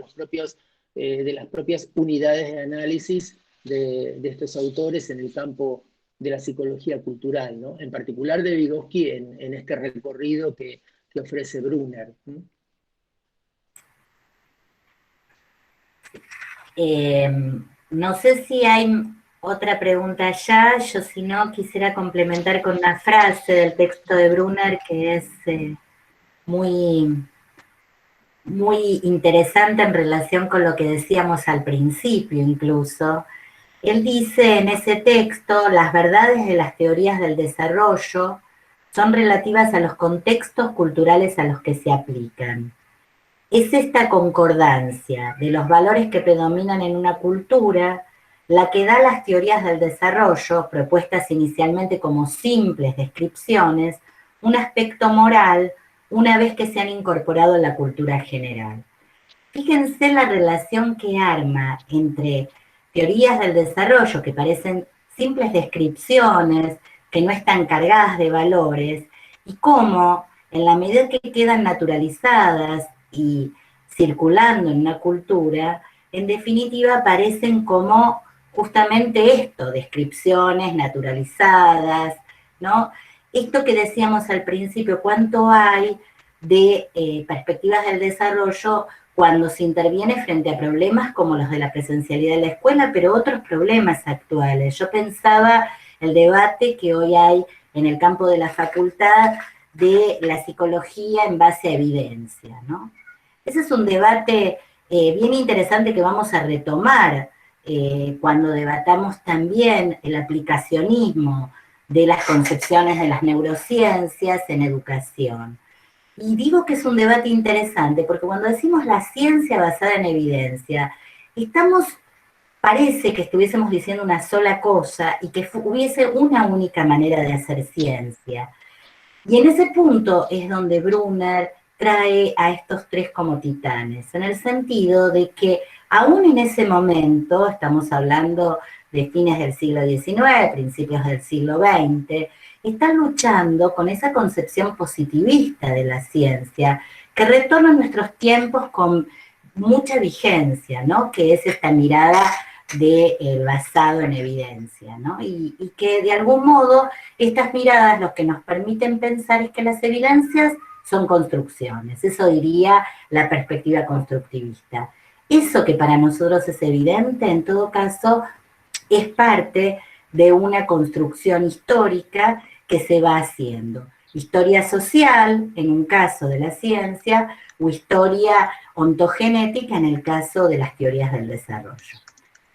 las propias unidades de análisis de estos autores en el campo de la psicología cultural, ¿no? En particular de Vygotsky en este recorrido que ofrece Brunner. No sé si hay otra pregunta ya, yo si no quisiera complementar con una frase del texto de Brunner que es muy, muy interesante en relación con lo que decíamos al principio incluso. Él dice en ese texto, las verdades de las teorías del desarrollo son relativas a los contextos culturales a los que se aplican. Es esta concordancia de los valores que predominan en una cultura la que da a las teorías del desarrollo, propuestas inicialmente como simples descripciones, un aspecto moral una vez que se han incorporado en la cultura general. Fíjense la relación que arma entre teorías del desarrollo que parecen simples descripciones, que no están cargadas de valores, y cómo, en la medida que quedan naturalizadas y circulando en una cultura, en definitiva aparecen como justamente esto, descripciones naturalizadas, ¿no? Esto que decíamos al principio, cuánto hay de perspectivas del desarrollo cuando se interviene frente a problemas como los de la presencialidad de la escuela, pero otros problemas actuales. Yo pensaba el debate que hoy hay en el campo de la facultad de la psicología en base a evidencia, ¿no? Ese es un debate bien interesante que vamos a retomar cuando debatamos también el aplicacionismo de las concepciones de las neurociencias en educación. Y digo que es un debate interesante porque cuando decimos la ciencia basada en evidencia, parece que estuviésemos diciendo una sola cosa y que hubiese una única manera de hacer ciencia. Y en ese punto es donde Brunner trae a estos tres como titanes, en el sentido de que aún en ese momento, estamos hablando de fines del siglo XIX, principios del siglo XX, están luchando con esa concepción positivista de la ciencia, que retorna a nuestros tiempos con mucha vigencia, ¿no? Que es esta mirada de basado en evidencia, ¿no? Y que de algún modo estas miradas lo que nos permiten pensar es que las evidencias son construcciones, eso diría la perspectiva constructivista. Eso que para nosotros es evidente, en todo caso, es parte de una construcción histórica que se va haciendo. Historia social, en un caso de la ciencia, o historia ontogenética en el caso de las teorías del desarrollo.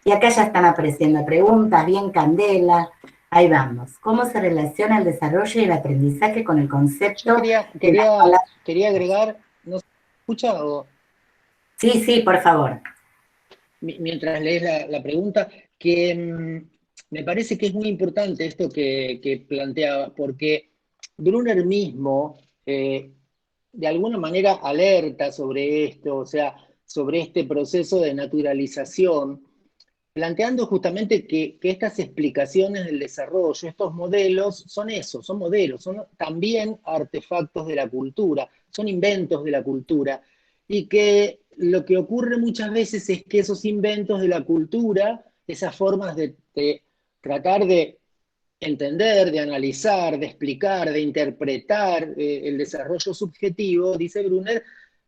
Y acá ya están apareciendo preguntas, bien candela. Ahí vamos. ¿Cómo se relaciona el desarrollo y el aprendizaje con el concepto? Quería agregar, ¿no se escucha? Sí, por favor. Mientras lees la pregunta, que me parece que es muy importante esto que planteaba, porque Brunner mismo, de alguna manera, alerta sobre esto, o sea, sobre este proceso de naturalización, planteando justamente que estas explicaciones del desarrollo, estos modelos, son eso, son modelos, son también artefactos de la cultura, son inventos de la cultura, y que lo que ocurre muchas veces es que esos inventos de la cultura, esas formas de tratar de entender, de analizar, de explicar, de interpretar el desarrollo subjetivo, dice Brunner,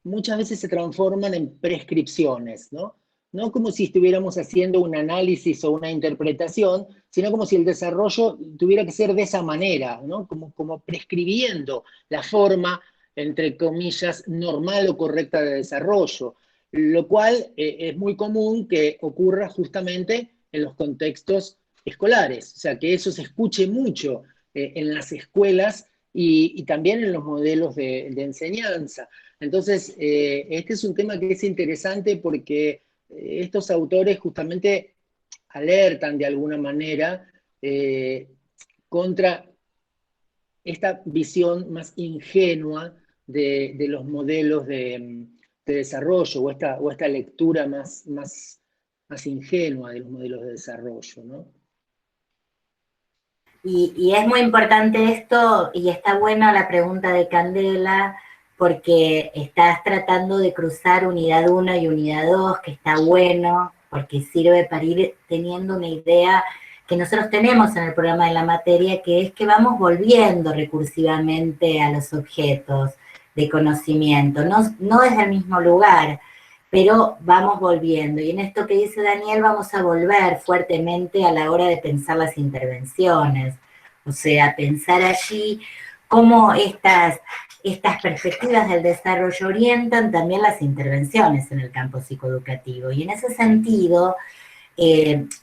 muchas veces se transforman en prescripciones, ¿no? No como si estuviéramos haciendo un análisis o una interpretación, sino como si el desarrollo tuviera que ser de esa manera, ¿no? Como prescribiendo la forma, entre comillas, normal o correcta de desarrollo, lo cual es muy común que ocurra justamente en los contextos escolares, o sea, que eso se escuche mucho en las escuelas y también en los modelos de enseñanza. Entonces, este es un tema que es interesante porque estos autores justamente alertan de alguna manera contra esta visión más ingenua de los modelos de desarrollo o esta lectura más ingenua de los modelos de desarrollo, ¿no? Y es muy importante esto, y está buena la pregunta de Candela, porque estás tratando de cruzar unidad 1 y unidad 2, que está bueno, porque sirve para ir teniendo una idea que nosotros tenemos en el programa de la materia, que es que vamos volviendo recursivamente a los objetos de conocimiento, no desde el mismo lugar, pero vamos volviendo. Y en esto que dice Daniel, vamos a volver fuertemente a la hora de pensar las intervenciones, o sea, pensar allí cómo estas perspectivas del desarrollo orientan también las intervenciones en el campo psicoeducativo. Y en ese sentido,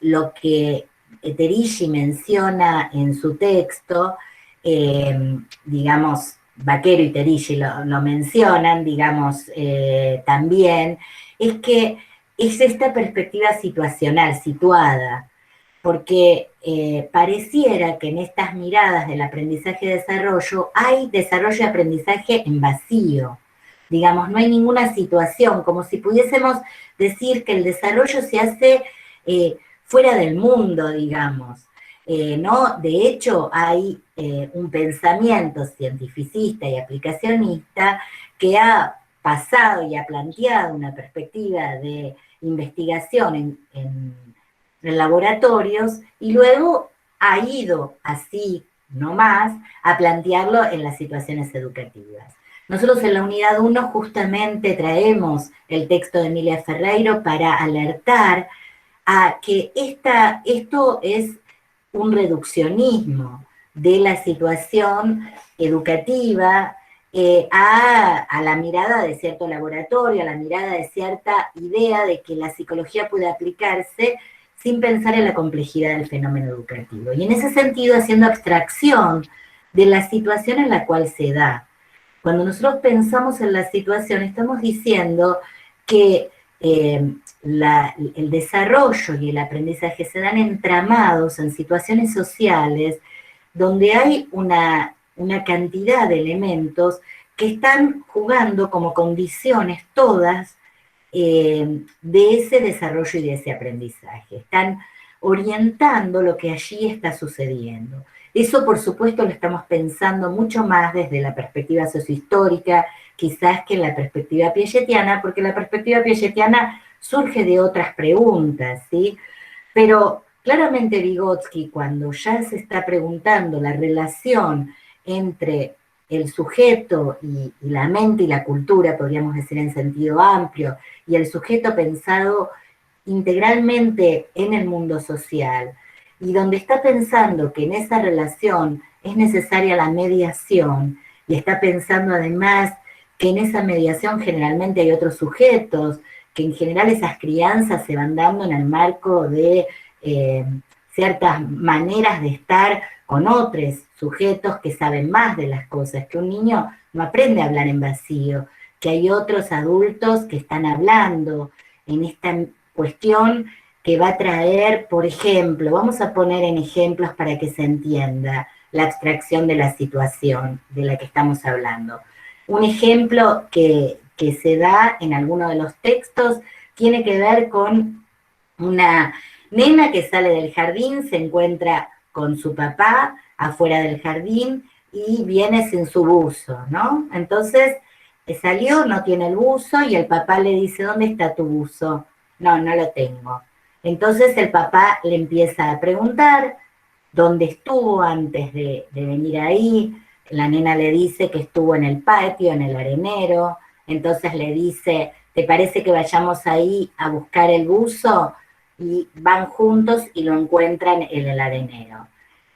lo que Terigi menciona en su texto, digamos, Vaquero y Terigi lo mencionan, digamos, también, es que es esta perspectiva situacional, situada, porque pareciera que en estas miradas del aprendizaje-desarrollo hay desarrollo y aprendizaje en vacío. Digamos, no hay ninguna situación, como si pudiésemos decir que el desarrollo se hace fuera del mundo, digamos. ¿No? De hecho, hay un pensamiento cientificista y aplicacionista que ha pasado y ha planteado una perspectiva de investigación en laboratorios y luego ha ido así, no más, a plantearlo en las situaciones educativas. Nosotros en la unidad 1 justamente traemos el texto de Emilia Ferreiro para alertar a que esto es un reduccionismo de la situación educativa a la mirada de cierto laboratorio, a la mirada de cierta idea de que la psicología puede aplicarse sin pensar en la complejidad del fenómeno educativo. Y en ese sentido, haciendo abstracción de la situación en la cual se da. Cuando nosotros pensamos en la situación, estamos diciendo que el desarrollo y el aprendizaje se dan entramados en situaciones sociales donde hay una cantidad de elementos que están jugando como condiciones todas de ese desarrollo y de ese aprendizaje. Están orientando lo que allí está sucediendo. Eso, por supuesto, lo estamos pensando mucho más desde la perspectiva sociohistórica, quizás que en la perspectiva piagetiana, porque la perspectiva piagetiana surge de otras preguntas, ¿sí? Pero claramente Vygotsky, cuando ya se está preguntando la relación entre el sujeto y la mente y la cultura, podríamos decir en sentido amplio, y el sujeto pensado integralmente en el mundo social, y donde está pensando que en esa relación es necesaria la mediación, y está pensando además que en esa mediación generalmente hay otros sujetos, que en general esas crianzas se van dando en el marco de ciertas maneras de estar con otros sujetos que saben más de las cosas, que un niño no aprende a hablar en vacío, que hay otros adultos que están hablando en esta cuestión que va a traer, por ejemplo, vamos a poner en ejemplos para que se entienda la abstracción de la situación de la que estamos hablando. Un ejemplo que se da en alguno de los textos tiene que ver con una nena que sale del jardín, se encuentra con su papá afuera del jardín y viene sin su buzo, ¿no? Entonces salió, no tiene el buzo y el papá le dice, ¿dónde está tu buzo? No, no lo tengo. Entonces el papá le empieza a preguntar dónde estuvo antes de venir ahí. La nena le dice que estuvo en el patio, en el arenero, entonces le dice, ¿te parece que vayamos ahí a buscar el buzo? Y van juntos y lo encuentran en el arenero.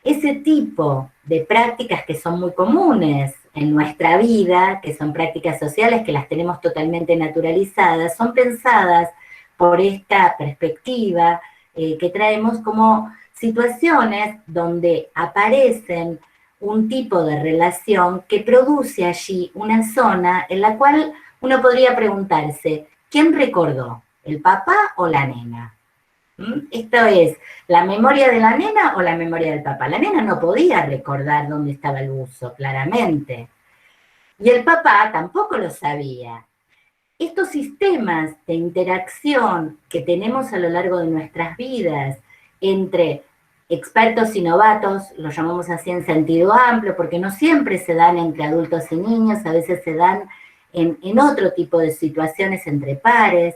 Ese tipo de prácticas que son muy comunes en nuestra vida, que son prácticas sociales que las tenemos totalmente naturalizadas, son pensadas por esta perspectiva que traemos como situaciones donde aparecen un tipo de relación que produce allí una zona en la cual uno podría preguntarse, ¿quién recordó? ¿El papá o la nena? Esto es, ¿la memoria de la nena o la memoria del papá? La nena no podía recordar dónde estaba el buzo, claramente. Y el papá tampoco lo sabía. Estos sistemas de interacción que tenemos a lo largo de nuestras vidas entre expertos y novatos, lo llamamos así en sentido amplio, porque no siempre se dan entre adultos y niños, a veces se dan en otro tipo de situaciones entre pares,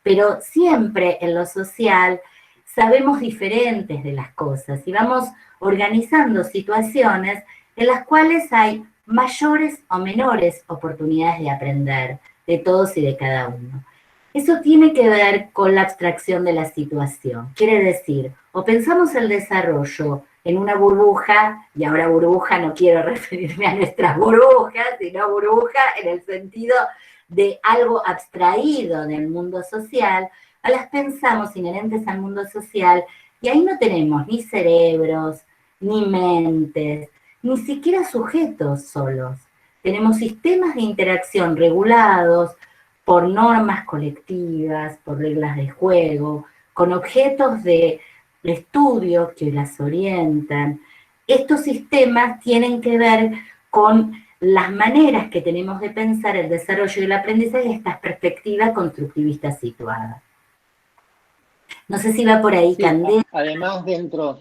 pero siempre en lo social sabemos diferentes de las cosas y vamos organizando situaciones en las cuales hay mayores o menores oportunidades de aprender de todos y de cada uno. Eso tiene que ver con la abstracción de la situación. Quiere decir, o pensamos el desarrollo en una burbuja, y ahora burbuja no quiero referirme a nuestras burbujas, sino burbuja en el sentido de algo abstraído del mundo social, o las pensamos inherentes al mundo social, y ahí no tenemos ni cerebros, ni mentes, ni siquiera sujetos solos. Tenemos sistemas de interacción regulados por normas colectivas, por reglas de juego, con objetos de estudio que las orientan. Estos sistemas tienen que ver con las maneras que tenemos de pensar el desarrollo y el aprendizaje de estas perspectivas constructivistas situadas. No sé si va por ahí, Sí, Candela. además dentro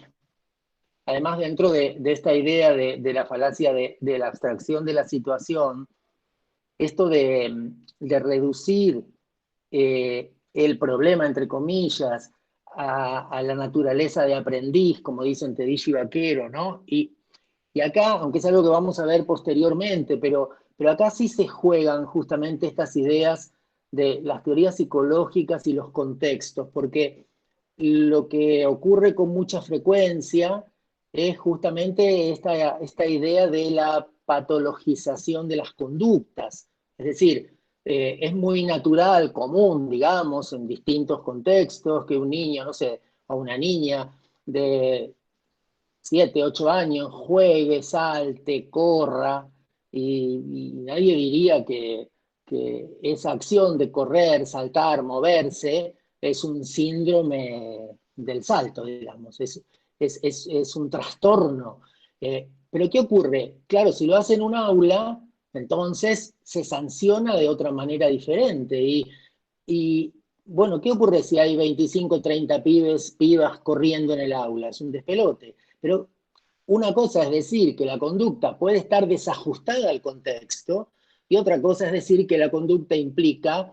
de esta idea de la falacia de la abstracción de la situación, esto de reducir el problema, entre comillas, a la naturaleza de aprendiz, como dicen Tedisco y Vaquero, ¿no? Y acá, aunque es algo que vamos a ver posteriormente, pero acá sí se juegan justamente estas ideas de las teorías psicológicas y los contextos, porque lo que ocurre con mucha frecuencia es justamente esta idea de la patologización de las conductas. Es decir, es muy natural, común, digamos, en distintos contextos, que un niño, no sé, o una niña de 7, 8 años juegue, salte, corra, y nadie diría que esa acción de correr, saltar, moverse, es un síndrome del salto, digamos, es un trastorno. Pero ¿qué ocurre? Claro, si lo hace en un aula, entonces se sanciona de otra manera diferente. Y bueno, ¿qué ocurre si hay 25, 30 pibas corriendo en el aula? Es un despelote. Pero una cosa es decir que la conducta puede estar desajustada al contexto y otra cosa es decir que la conducta implica,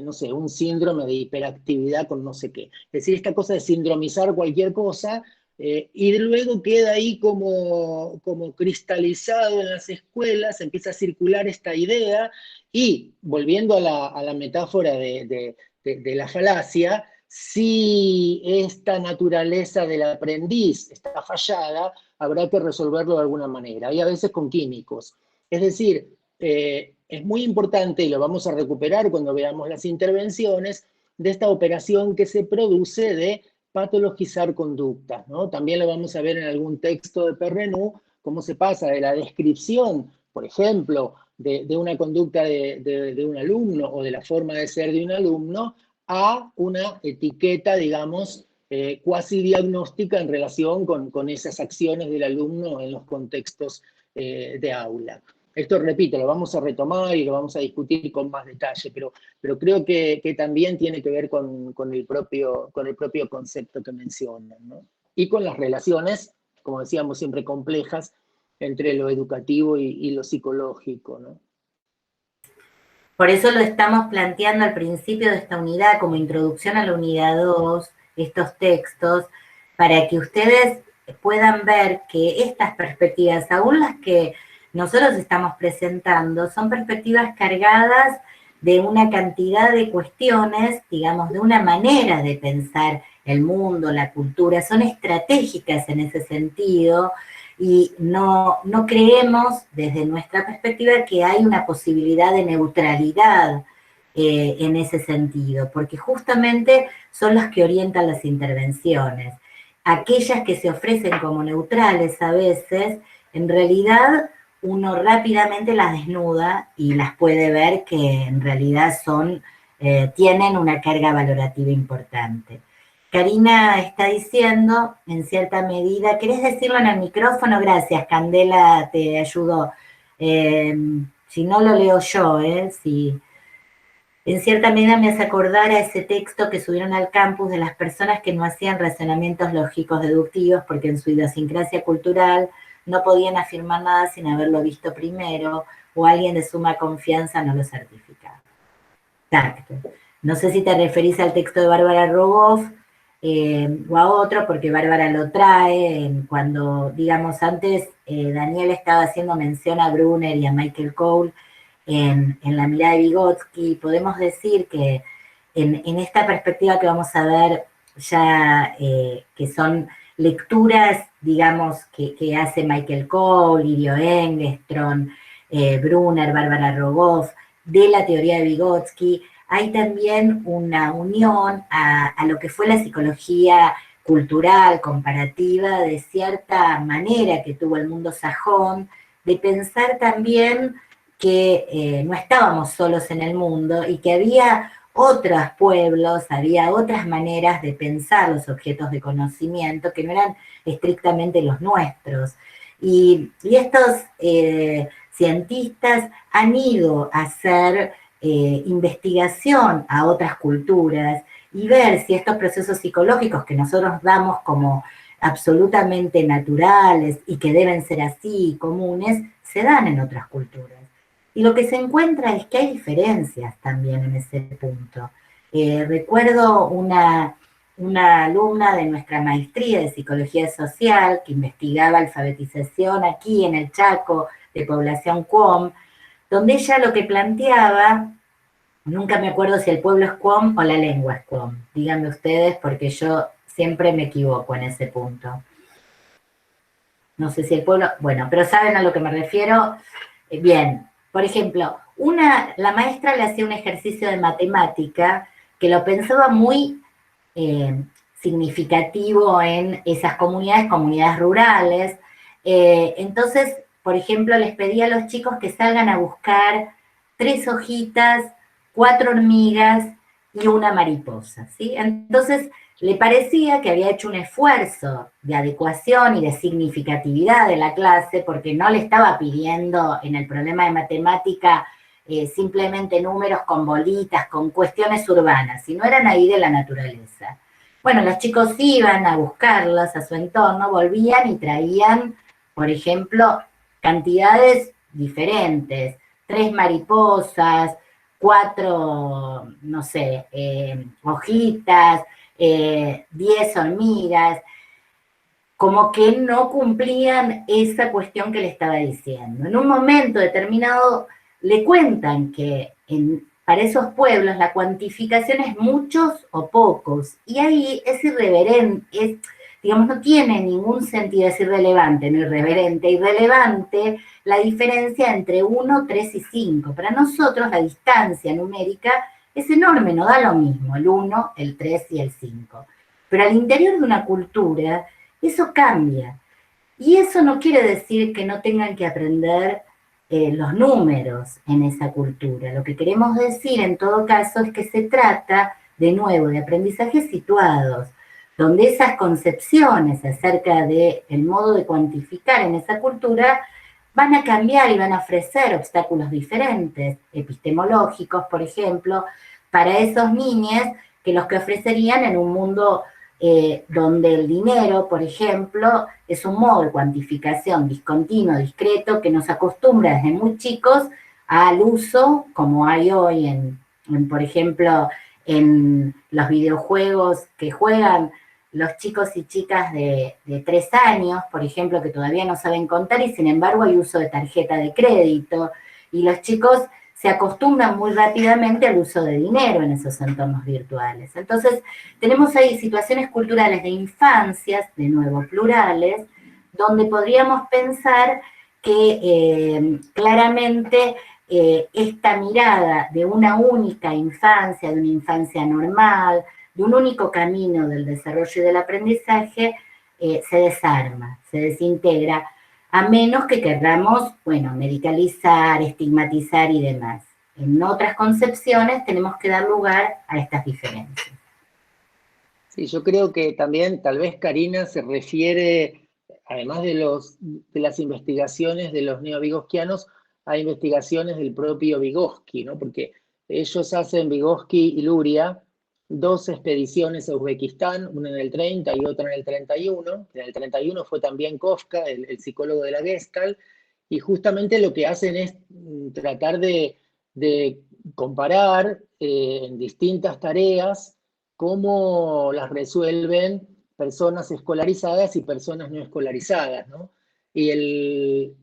no sé, un síndrome de hiperactividad con no sé qué. Es decir, esta cosa de sindromizar cualquier cosa y luego queda ahí como cristalizado en las escuelas, empieza a circular esta idea y volviendo a la metáfora de la falacia, si esta naturaleza del aprendiz está fallada, habrá que resolverlo de alguna manera, y a veces con químicos. Es decir, es muy importante, y lo vamos a recuperar cuando veamos las intervenciones, de esta operación que se produce de patologizar conductas, ¿no? También lo vamos a ver en algún texto de Perrenú, cómo se pasa de la descripción, por ejemplo, de una conducta de un alumno o de la forma de ser de un alumno, a una etiqueta, digamos, cuasi diagnóstica en relación con esas acciones del alumno en los contextos de aula. Esto, repito, lo vamos a retomar y lo vamos a discutir con más detalle, pero creo que también tiene que ver con el propio concepto que mencionan, ¿no? Y con las relaciones, como decíamos, siempre complejas, entre lo educativo y lo psicológico, ¿no? Por eso lo estamos planteando al principio de esta unidad, como introducción a la unidad 2, estos textos, para que ustedes puedan ver que estas perspectivas, aún las que nosotros estamos presentando, son perspectivas cargadas de una cantidad de cuestiones, digamos, de una manera de pensar el mundo, la cultura, son estratégicas en ese sentido, y no creemos desde nuestra perspectiva que hay una posibilidad de neutralidad en ese sentido, porque justamente son las que orientan las intervenciones. Aquellas que se ofrecen como neutrales a veces, en realidad uno rápidamente las desnuda y las puede ver que en realidad tienen una carga valorativa importante. Karina está diciendo, en cierta medida, ¿querés decirlo en el micrófono? Gracias, Candela te ayudó. Si no lo leo yo, si, en cierta medida me hace acordar a ese texto que subieron al campus de las personas que no hacían razonamientos lógicos deductivos porque en su idiosincrasia cultural no podían afirmar nada sin haberlo visto primero, o alguien de suma confianza no lo certificaba. Exacto. No sé si te referís al texto de Bárbara Rogoff o a otro, porque Bárbara lo trae cuando, digamos, antes Daniel estaba haciendo mención a Brunner y a Michael Cole en la mirada de Vygotsky. Podemos decir que en esta perspectiva que vamos a ver ya, que son lecturas, digamos, que hace Michael Cole, Lirio Engström, Brunner, Bárbara Rogoff, de la teoría de Vygotsky, hay también una unión a lo que fue la psicología cultural, comparativa, de cierta manera que tuvo el mundo sajón, de pensar también que no estábamos solos en el mundo y que había otros pueblos, había otras maneras de pensar los objetos de conocimiento que no eran estrictamente los nuestros. Y estos cientistas han ido a hacer investigación a otras culturas y ver si estos procesos psicológicos que nosotros damos como absolutamente naturales y que deben ser así, comunes, se dan en otras culturas. Y lo que se encuentra es que hay diferencias también en ese punto. Recuerdo una alumna de nuestra maestría de Psicología Social que investigaba alfabetización aquí en el Chaco de población Qom, donde ella lo que planteaba, nunca me acuerdo si el pueblo es Qom o la lengua es Qom, díganme ustedes porque yo siempre me equivoco en ese punto. No sé si el pueblo, bueno, pero saben a lo que me refiero. Bien, por ejemplo, la maestra le hacía un ejercicio de matemática que lo pensaba muy significativo en esas comunidades rurales. Entonces, por ejemplo, les pedía a los chicos que salgan a buscar 3 hojitas, 4 hormigas y una mariposa, ¿sí? Entonces, le parecía que había hecho un esfuerzo de adecuación y de significatividad de la clase, porque no le estaba pidiendo en el problema de matemática simplemente números con bolitas, con cuestiones urbanas, sino eran ahí de la naturaleza. Bueno, los chicos iban a buscarlas a su entorno, volvían y traían, por ejemplo, cantidades diferentes, 3 mariposas, 4, no sé, hojitas, 10 hormigas, como que no cumplían esa cuestión que le estaba diciendo. En un momento determinado le cuentan que para esos pueblos la cuantificación es muchos o pocos, y ahí es irreverente, digamos, no tiene ningún sentido, es irrelevante, no irreverente, irrelevante la diferencia entre 1, 3 y 5. Para nosotros la distancia numérica es enorme, no da lo mismo, el 1, el 3 y el 5. Pero al interior de una cultura, eso cambia. Y eso no quiere decir que no tengan que aprender los números en esa cultura. Lo que queremos decir, en todo caso, es que se trata, de nuevo, de aprendizajes situados, donde esas concepciones acerca del modo de cuantificar en esa cultura van a cambiar y van a ofrecer obstáculos diferentes, epistemológicos, por ejemplo, para esos niños que los que ofrecerían en un mundo donde el dinero, por ejemplo, es un modo de cuantificación discontinuo, discreto, que nos acostumbra desde muy chicos al uso, como hay hoy por ejemplo, en los videojuegos que juegan los chicos y chicas de 3 años, por ejemplo, que todavía no saben contar y sin embargo hay uso de tarjeta de crédito, y los chicos se acostumbran muy rápidamente al uso de dinero en esos entornos virtuales. Entonces, tenemos ahí situaciones culturales de infancias, de nuevo plurales, donde podríamos pensar que claramente esta mirada de una única infancia, de una infancia normal, de un único camino del desarrollo y del aprendizaje, se desarma, se desintegra, a menos que queramos, bueno, medicalizar, estigmatizar y demás. En otras concepciones tenemos que dar lugar a estas diferencias. Sí, yo creo que también tal vez Karina se refiere, además de las investigaciones de los neovigosquianos, a investigaciones del propio Vygotsky, ¿no? Porque ellos hacen, Vygotsky y Luria, 2 expediciones a Uzbekistán, una en el 30 y otra en el 31. En el 31 fue también Kafka, el psicólogo de la Gestalt, y justamente lo que hacen es tratar de comparar en distintas tareas cómo las resuelven personas escolarizadas y personas no escolarizadas, ¿no? Y el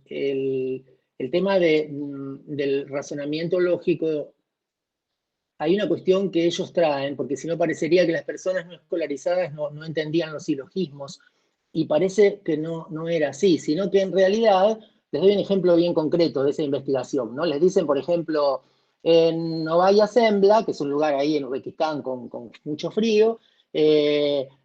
tema del razonamiento lógico, hay una cuestión que ellos traen, porque si no parecería que las personas no escolarizadas no entendían los silogismos, y parece que no era así, sino que en realidad, les doy un ejemplo bien concreto de esa investigación, ¿no? Les dicen, por ejemplo, en Novaya Zemlya, que es un lugar ahí en Uzbekistán con mucho frío,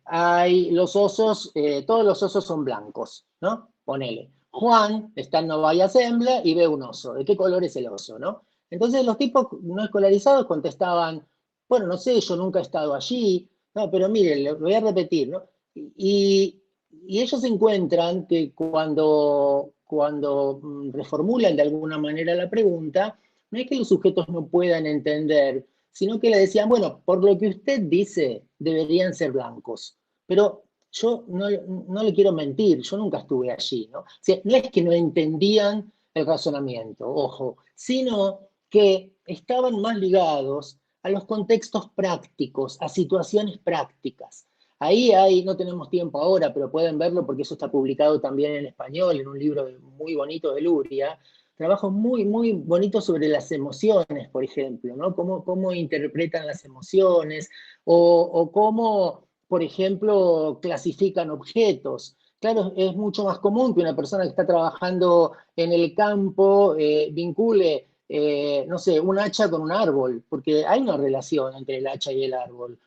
hay los osos, todos los osos son blancos, ¿no? Ponele. Juan está en Novaya Zemlya y ve un oso. ¿De qué color es el oso, no? Entonces los tipos no escolarizados contestaban, bueno, no sé, yo nunca he estado allí, no, pero miren, lo voy a repetir, ¿no? Y ellos encuentran que cuando reformulan de alguna manera la pregunta, no es que los sujetos no puedan entender, sino que le decían, bueno, por lo que usted dice, deberían ser blancos, pero yo no le quiero mentir, yo nunca estuve allí, ¿no? O sea, no es que no entendían el razonamiento, ojo, sino que estaban más ligados a los contextos prácticos, a situaciones prácticas. Ahí no tenemos tiempo ahora, pero pueden verlo porque eso está publicado también en español, en un libro muy bonito de Luria, trabajos muy, muy bonitos sobre las emociones, por ejemplo, ¿no? Cómo interpretan las emociones o cómo, por ejemplo, clasifican objetos. Claro, es mucho más común que una persona que está trabajando en el campo vincule, no sé, un hacha con un árbol, porque hay una relación entre el hacha y el árbol.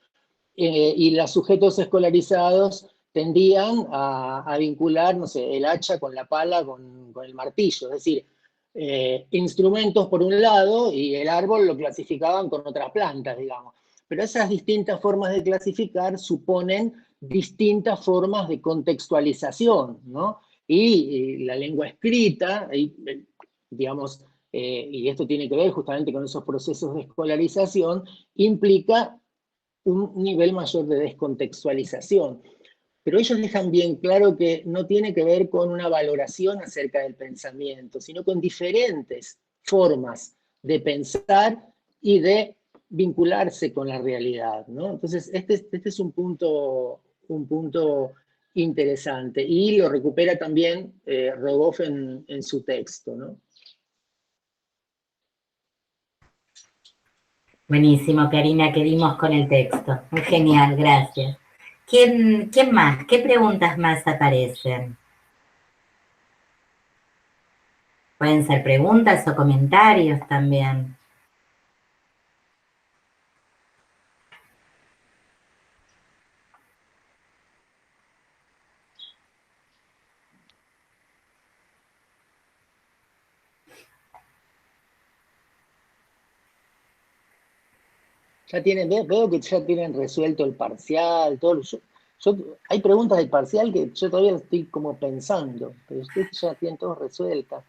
Y los sujetos escolarizados tendían a vincular, no sé, el hacha con la pala, con el martillo, es decir, instrumentos por un lado y el árbol lo clasificaban con otras plantas, digamos. Pero esas distintas formas de clasificar suponen distintas formas de contextualización, ¿no? Y la lengua escrita, digamos, y esto tiene que ver justamente con esos procesos de escolarización, implica un nivel mayor de descontextualización. Pero ellos dejan bien claro que no tiene que ver con una valoración acerca del pensamiento, sino con diferentes formas de pensar y de vincularse con la realidad, ¿no? Entonces, este es un punto interesante y lo recupera también Rogoff en su texto, ¿no? Buenísimo, Karina, que dimos con el texto. Muy genial, gracias. ¿Quién más? ¿Qué preguntas más aparecen? Pueden ser preguntas o comentarios también. Veo que ya tienen resuelto el parcial, todo. Hay preguntas del parcial que yo todavía estoy como pensando, pero ustedes ya tienen todo resueltas.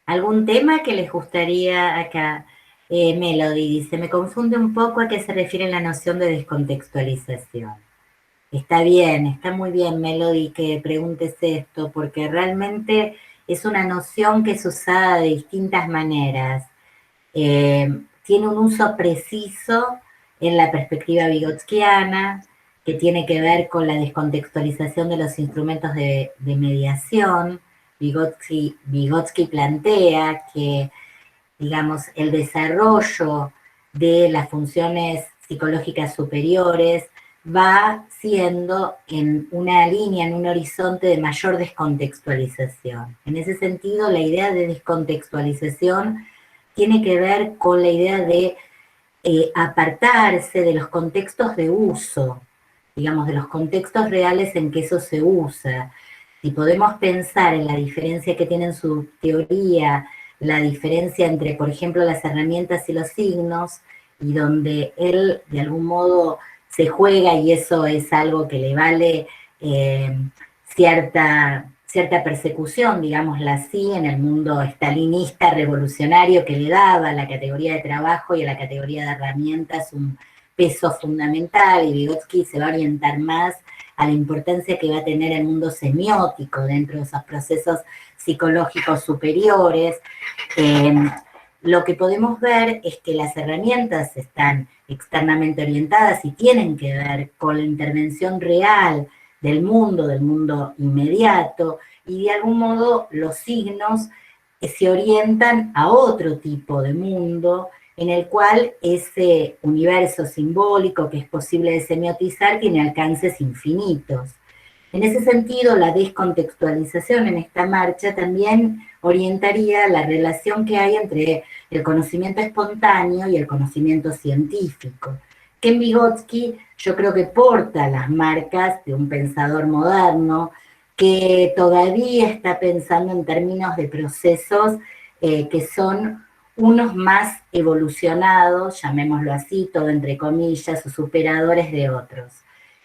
¿Algún tema que les gustaría acá Melody dice, me confunde un poco a qué se refiere la noción de descontextualización. Está bien, está muy bien, Melody, que preguntes esto, porque realmente es una noción que es usada de distintas maneras. Tiene un uso preciso en la perspectiva vygotskiana, que tiene que ver con la descontextualización de los instrumentos de mediación. Vygotsky plantea que, digamos, el desarrollo de las funciones psicológicas superiores va siendo en una línea, en un horizonte de mayor descontextualización. En ese sentido, la idea de descontextualización tiene que ver con la idea de apartarse de los contextos de uso, digamos, de los contextos reales en que eso se usa. Si podemos pensar en la diferencia que tiene en su teoría, la diferencia entre, por ejemplo, las herramientas y los signos, y donde él de algún modo se juega y eso es algo que le vale cierta persecución, digámosla así, en el mundo estalinista revolucionario que le daba a la categoría de trabajo y a la categoría de herramientas un peso fundamental, y Vygotsky se va a orientar más a la importancia que va a tener el mundo semiótico dentro de esos procesos psicológicos superiores. Lo que podemos ver es que las herramientas están externamente orientadas y tienen que ver con la intervención real del mundo inmediato, y de algún modo los signos se orientan a otro tipo de mundo en el cual ese universo simbólico que es posible de semiotizar tiene alcances infinitos. En ese sentido, la descontextualización en esta marcha también orientaría la relación que hay entre el conocimiento espontáneo y el conocimiento científico, que en Vygotsky yo creo que porta las marcas de un pensador moderno que todavía está pensando en términos de procesos que son unos más evolucionados, llamémoslo así, todo entre comillas, o superadores de otros.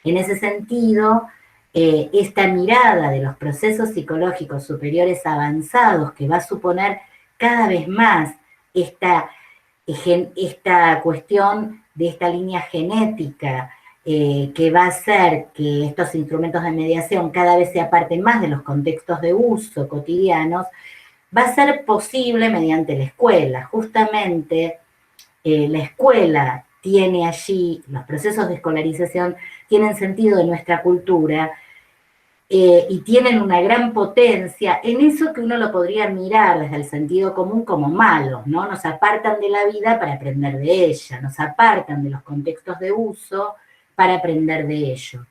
En ese sentido, esta mirada de los procesos psicológicos superiores avanzados que va a suponer cada vez más esta cuestión de esta línea genética que va a hacer que estos instrumentos de mediación cada vez se aparten más de los contextos de uso cotidianos, va a ser posible mediante la escuela. Justamente la escuela tiene allí, los procesos de escolarización tienen sentido de nuestra cultura y tienen una gran potencia en eso que uno lo podría mirar desde el sentido común como malos, ¿no? Nos apartan de la vida para aprender de ella, nos apartan de los contextos de uso para aprender de ello.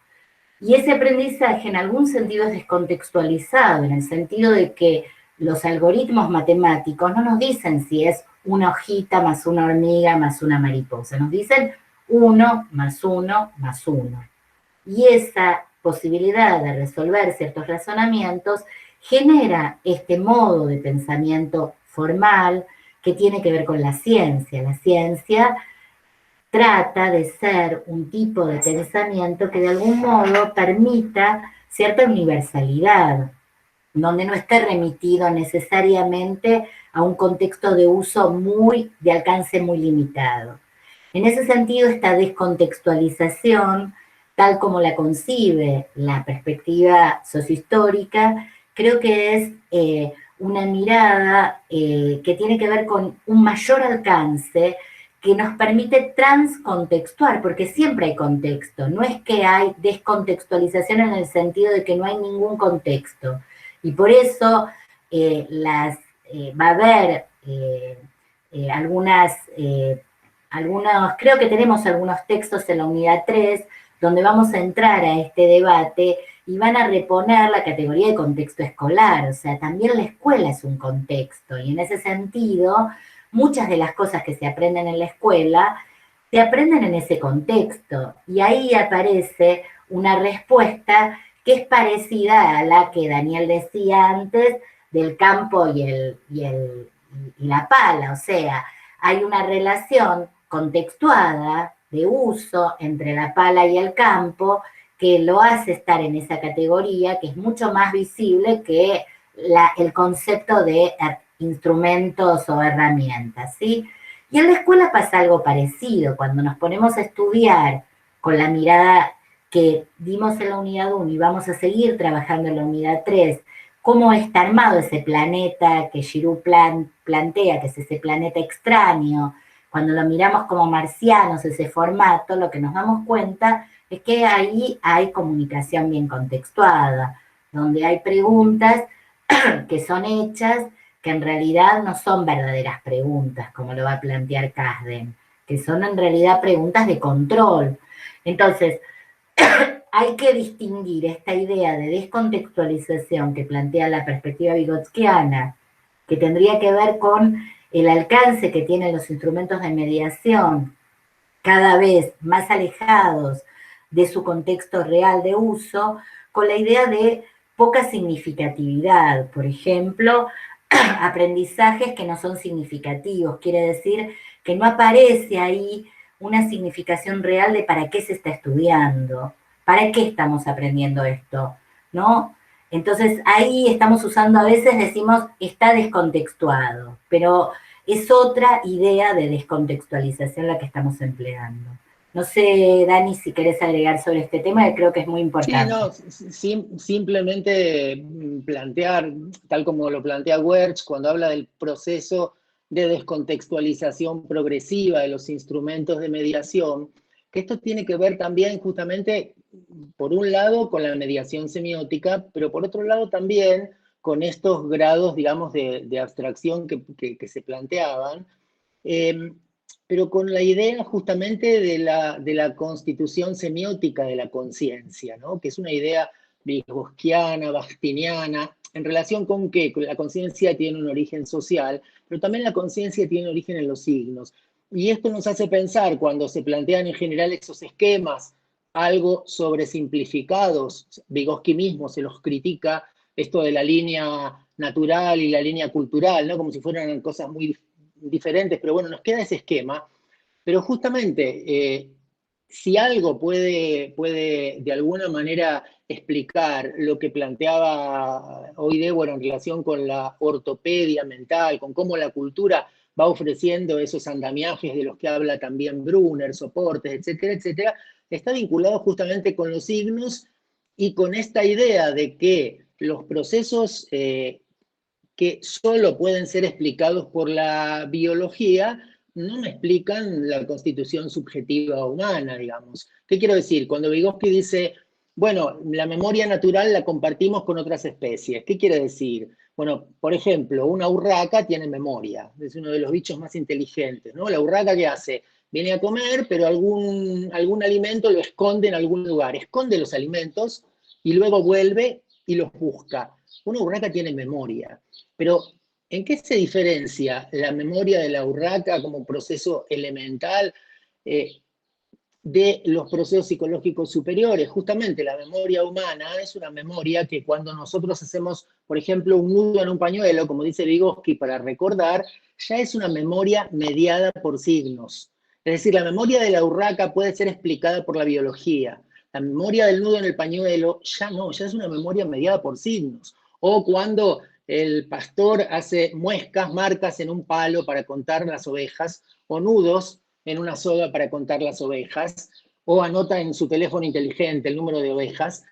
Y ese aprendizaje en algún sentido es descontextualizado, en el sentido de que los algoritmos matemáticos no nos dicen si es una hojita más una hormiga más una mariposa, nos dicen 1 más 1 más 1. Y esa posibilidad de resolver ciertos razonamientos genera este modo de pensamiento formal que tiene que ver con la ciencia. La ciencia trata de ser un tipo de pensamiento que de algún modo permita cierta universalidad, donde no esté remitido necesariamente a un contexto de uso de alcance muy limitado. En ese sentido, esta descontextualización, tal como la concibe la perspectiva sociohistórica, creo que es una mirada que tiene que ver con un mayor alcance que nos permite transcontextuar, porque siempre hay contexto, no es que hay descontextualización en el sentido de que no hay ningún contexto, y por eso va a haber creo que tenemos algunos textos en la unidad 3 donde vamos a entrar a este debate y van a reponer la categoría de contexto escolar, o sea, también la escuela es un contexto, y en ese sentido, muchas de las cosas que se aprenden en la escuela se aprenden en ese contexto, y ahí aparece una respuesta que es parecida a la que Daniel decía antes del campo y la pala, o sea, hay una relación contextuada de uso entre la pala y el campo que lo hace estar en esa categoría, que es mucho más visible que el concepto de instrumentos o herramientas, ¿sí? Y en la escuela pasa algo parecido, cuando nos ponemos a estudiar con la mirada que dimos en la unidad 1 y vamos a seguir trabajando en la unidad 3, cómo está armado ese planeta que Giroux plantea, que es ese planeta extraño. Cuando lo miramos como marcianos, ese formato, lo que nos damos cuenta es que ahí hay comunicación bien contextuada, donde hay preguntas que son hechas, que en realidad no son verdaderas preguntas, como lo va a plantear Kasden, que son en realidad preguntas de control. Entonces, hay que distinguir esta idea de descontextualización que plantea la perspectiva vygotskiana, que tendría que ver con el alcance que tienen los instrumentos de mediación, cada vez más alejados de su contexto real de uso, con la idea de poca significatividad. Por ejemplo, aprendizajes que no son significativos, quiere decir que no aparece ahí una significación real de para qué se está estudiando, para qué estamos aprendiendo esto, ¿no? Entonces ahí estamos usando, a veces decimos, está descontextuado, pero es otra idea de descontextualización la que estamos empleando. No sé, Dani, si querés agregar sobre este tema, que creo que es muy Sí, importante. no, simplemente plantear, tal como lo plantea Wertz, cuando habla del proceso de descontextualización progresiva de los instrumentos de mediación, que esto tiene que ver también justamente, por un lado, con la mediación semiótica, pero por otro lado también con estos grados, digamos, de abstracción que se planteaban. Pero con la idea justamente de la constitución semiótica de la conciencia, ¿no? Que es una idea vygotsquiana, bakhtiniana, en relación con que la conciencia tiene un origen social, pero también la conciencia tiene origen en los signos. Y esto nos hace pensar, cuando se plantean en general esos esquemas, algo sobresimplificados, Vygotsky mismo se los critica, esto de la línea natural y la línea cultural, ¿no? Como si fueran cosas muy diferentes, pero bueno, nos queda ese esquema. Pero justamente, si algo puede de alguna manera explicar lo que planteaba hoy Débora en relación con la ortopedia mental, con cómo la cultura va ofreciendo esos andamiajes de los que habla también Brunner, soportes, etcétera, etcétera, está vinculado justamente con los signos y con esta idea de que los procesos que solo pueden ser explicados por la biología, no me explican la constitución subjetiva humana, digamos. ¿Qué quiero decir? Cuando Vygotsky dice, bueno, la memoria natural la compartimos con otras especies, ¿qué quiere decir? Bueno, por ejemplo, una urraca tiene memoria, es uno de los bichos más inteligentes, ¿no? La urraca, ¿qué hace? Viene a comer, pero algún alimento lo esconde en algún lugar, esconde los alimentos y luego vuelve y los busca. Una urraca tiene memoria. Pero, ¿en qué se diferencia la memoria de la urraca como proceso elemental de los procesos psicológicos superiores? Justamente la memoria humana es una memoria que cuando nosotros hacemos, por ejemplo, un nudo en un pañuelo, como dice Vygotsky, para recordar, ya es una memoria mediada por signos. Es decir, la memoria de la urraca puede ser explicada por la biología. La memoria del nudo en el pañuelo ya no, ya es una memoria mediada por signos. O cuando el pastor hace muescas, marcas en un palo para contar las ovejas, o nudos en una soga para contar las ovejas, o anota en su teléfono inteligente el número de ovejas.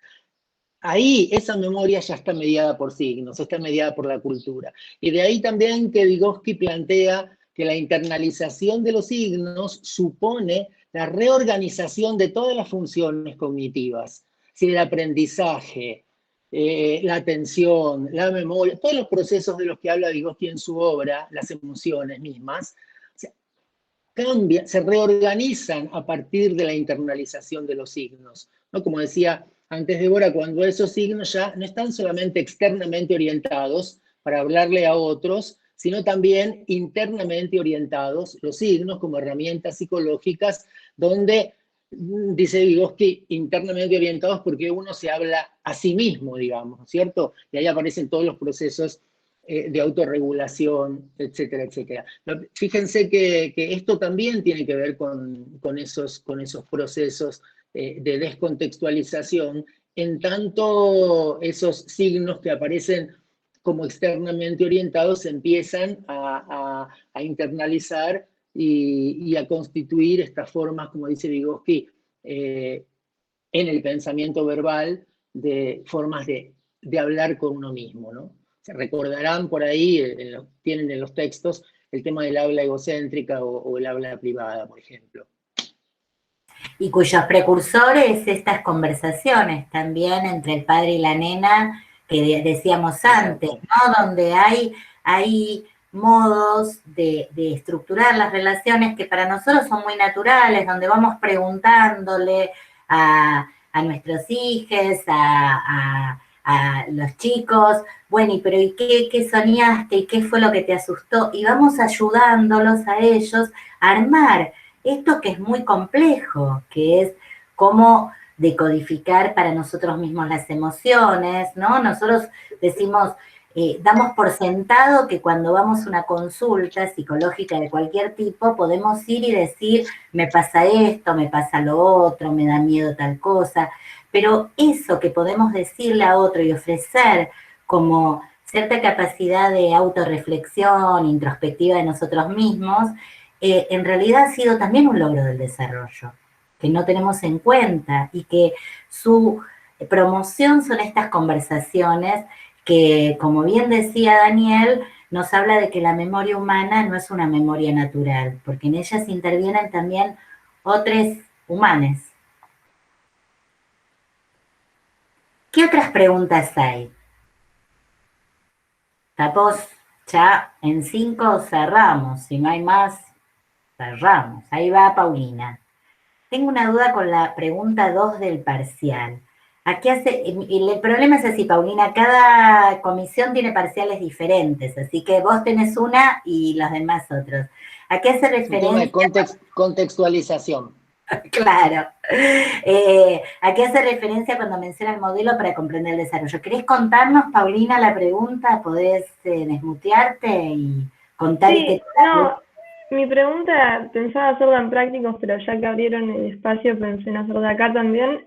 Ahí esa memoria ya está mediada por signos, está mediada por la cultura. Y de ahí también que Vygotsky plantea que la internalización de los signos supone la reorganización de todas las funciones cognitivas, es decir, el aprendizaje, la atención, la memoria, todos los procesos de los que habla Vygotsky en su obra, las emociones mismas, cambian, se reorganizan a partir de la internalización de los signos, ¿no? Como decía antes Débora, cuando esos signos ya no están solamente externamente orientados para hablarle a otros, sino también internamente orientados, los signos como herramientas psicológicas, donde, dice Vygotsky, internamente orientados porque uno se habla a sí mismo, digamos, ¿cierto? Y ahí aparecen todos los procesos de autorregulación, etcétera, etcétera. Fíjense que esto también tiene que ver con esos procesos de descontextualización, en tanto esos signos que aparecen como externamente orientados empiezan a internalizar y a constituir estas formas, como dice Vygotsky, en el pensamiento verbal, de formas de hablar con uno mismo, ¿no? Se recordarán por ahí, tienen en los textos, el tema del habla egocéntrica o el habla privada, por ejemplo. Y cuyos precursores estas conversaciones también entre el padre y la nena, que decíamos antes, ¿no? Donde hay modos de estructurar las relaciones que para nosotros son muy naturales, donde vamos preguntándole a nuestros hijos, a los chicos, bueno, pero ¿y qué soñaste? ¿Y qué fue lo que te asustó? Y vamos ayudándolos a ellos a armar esto que es muy complejo, que es cómo decodificar para nosotros mismos las emociones, ¿no? Nosotros decimos, damos por sentado que cuando vamos a una consulta psicológica de cualquier tipo, podemos ir y decir, me pasa esto, me pasa lo otro, me da miedo tal cosa, pero eso que podemos decirle a otro y ofrecer como cierta capacidad de autorreflexión, introspectiva de nosotros mismos, en realidad ha sido también un logro del desarrollo, que no tenemos en cuenta y que su promoción son estas conversaciones que, como bien decía Daniel, nos habla de que la memoria humana no es una memoria natural, porque en ellas intervienen también otros humanos. ¿Qué otras preguntas hay? Capaz ya en 5 cerramos, si no hay más, cerramos. Ahí va Paulina. Tengo una duda con la pregunta 2 del parcial. Aquí el problema es así, Paulina, cada comisión tiene parciales diferentes, así que vos tenés una y los demás otros. ¿A qué hace referencia? Un tema de contextualización. Claro. ¿A qué hace referencia cuando menciona el modelo para comprender el desarrollo? ¿Querés contarnos, Paulina, la pregunta? ¿Podés desmutearte y contar? Sí, no, mi pregunta pensaba hacerla en prácticos, pero ya que abrieron el espacio pensé en hacerla acá también.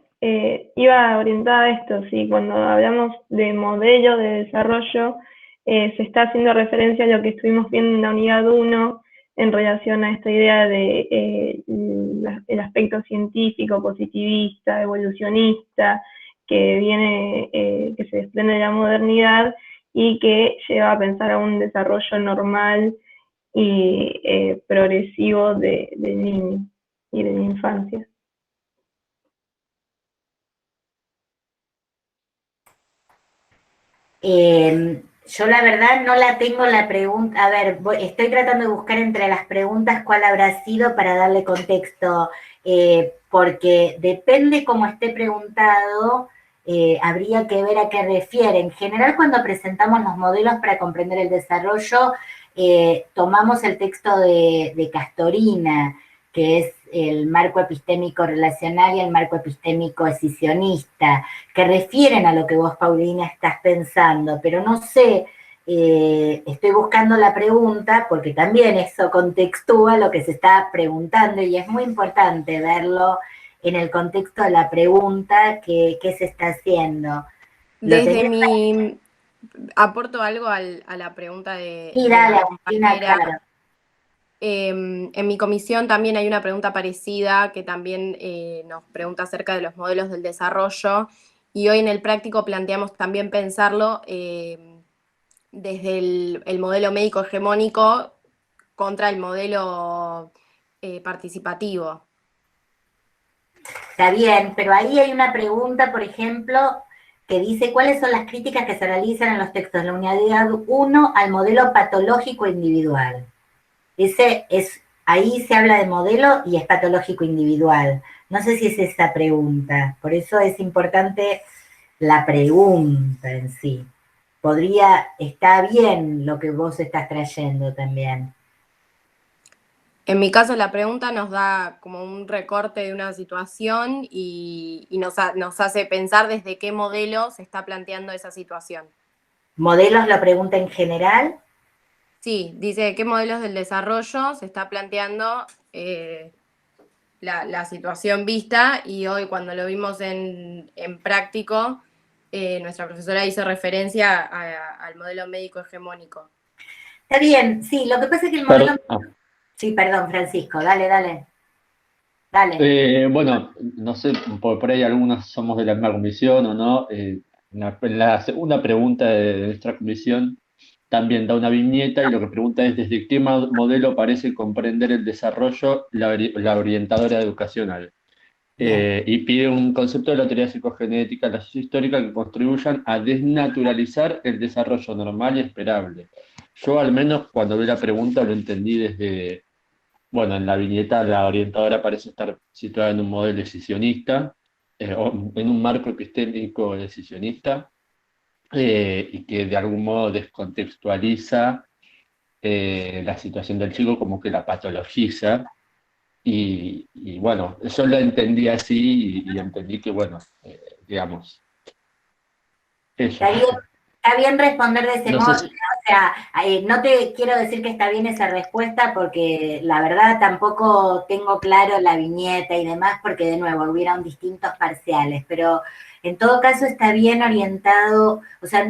Iba orientada a esto, sí, cuando hablamos de modelo de desarrollo, se está haciendo referencia a lo que estuvimos viendo en la unidad 1 en relación a esta idea de el aspecto científico, positivista, evolucionista, que viene, que se desprende de la modernidad y que lleva a pensar a un desarrollo normal y progresivo del niño y de la infancia. Yo la verdad no la tengo la pregunta, a ver, estoy tratando de buscar entre las preguntas cuál habrá sido para darle contexto, porque depende cómo esté preguntado, habría que ver a qué refiere. En general, cuando presentamos los modelos para comprender el desarrollo, tomamos el texto de Castorina, que es el marco epistémico relacional y el marco epistémico escisionista, que refieren a lo que vos, Paulina, estás pensando, pero no sé, estoy buscando la pregunta porque también eso contextúa lo que se está preguntando y es muy importante verlo en el contexto de la pregunta que se está haciendo. Desde mi... Aporto algo a la pregunta de, sí, dale, de la compañera. Claro. En mi comisión también hay una pregunta parecida que también nos pregunta acerca de los modelos del desarrollo y hoy en el práctico planteamos también pensarlo desde el modelo médico hegemónico contra el modelo participativo. Está bien, pero ahí hay una pregunta, por ejemplo, que dice cuáles son las críticas que se realizan en los textos de la unidad 1 al modelo patológico individual. Ahí se habla de modelo y es patológico individual. No sé si es esa pregunta, por eso es importante la pregunta en sí. Está bien lo que vos estás trayendo también. En mi caso, la pregunta nos da como un recorte de una situación y nos hace pensar desde qué modelo se está planteando esa situación. ¿Modelos lo pregunta en general? Sí, dice qué modelos del desarrollo se está planteando la situación vista y hoy cuando lo vimos en práctico, nuestra profesora hizo referencia al modelo médico hegemónico. Está bien, sí, lo que pasa es que el modelo... Sí, perdón, Francisco, dale, dale. Bueno, no sé, por ahí algunos somos de la misma comisión o no. En la segunda pregunta de nuestra comisión también da una viñeta y lo que pregunta es ¿desde qué modelo parece comprender el desarrollo la orientadora educacional? Y pide un concepto de la teoría psicogenética, la sociohistórica, que contribuyan a desnaturalizar el desarrollo normal y esperable. Yo al menos cuando vi la pregunta lo entendí desde, bueno, en la viñeta la orientadora parece estar situada en un modelo decisionista, o en un marco epistémico decisionista, y que de algún modo descontextualiza la situación del chico, como que la patologiza. Y bueno, yo lo entendí así y entendí que, bueno, digamos, eso. Está bien responder de ese No modo, sé o si... sea, no te quiero decir que está bien esa respuesta porque la verdad tampoco tengo claro la viñeta y demás porque de nuevo hubieron distintos parciales, pero en todo caso está bien orientado, o sea,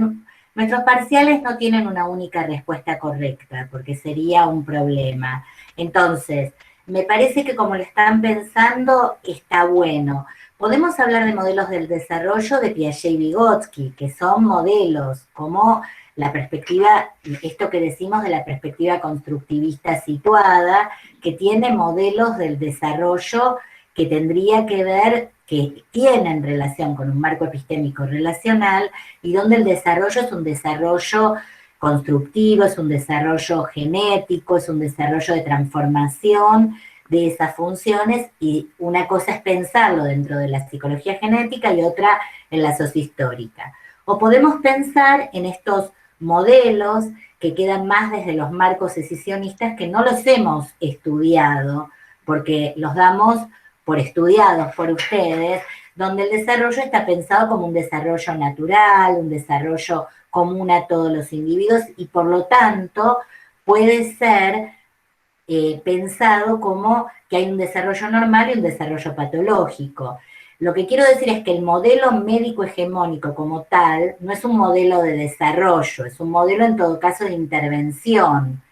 nuestros parciales no tienen una única respuesta correcta porque sería un problema. Entonces, me parece que como lo están pensando está bueno. Podemos hablar de modelos del desarrollo de Piaget y Vygotsky, que son modelos, como la perspectiva, esto que decimos de la perspectiva constructivista situada, que tiene modelos del desarrollo que tendría que ver, que tienen relación con un marco epistémico relacional, y donde el desarrollo es un desarrollo constructivo, es un desarrollo genético, es un desarrollo de transformación de esas funciones, y una cosa es pensarlo dentro de la psicología genética y otra en la sociohistórica. O podemos pensar en estos modelos que quedan más desde los marcos decisionistas que no los hemos estudiado, porque los damos por estudiados por ustedes, donde el desarrollo está pensado como un desarrollo natural, un desarrollo común a todos los individuos y por lo tanto puede ser pensado como que hay un desarrollo normal y un desarrollo patológico. Lo que quiero decir es que el modelo médico hegemónico como tal no es un modelo de desarrollo, es un modelo en todo caso de intervención,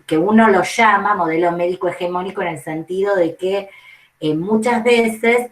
que uno lo llama modelo médico hegemónico en el sentido de que muchas veces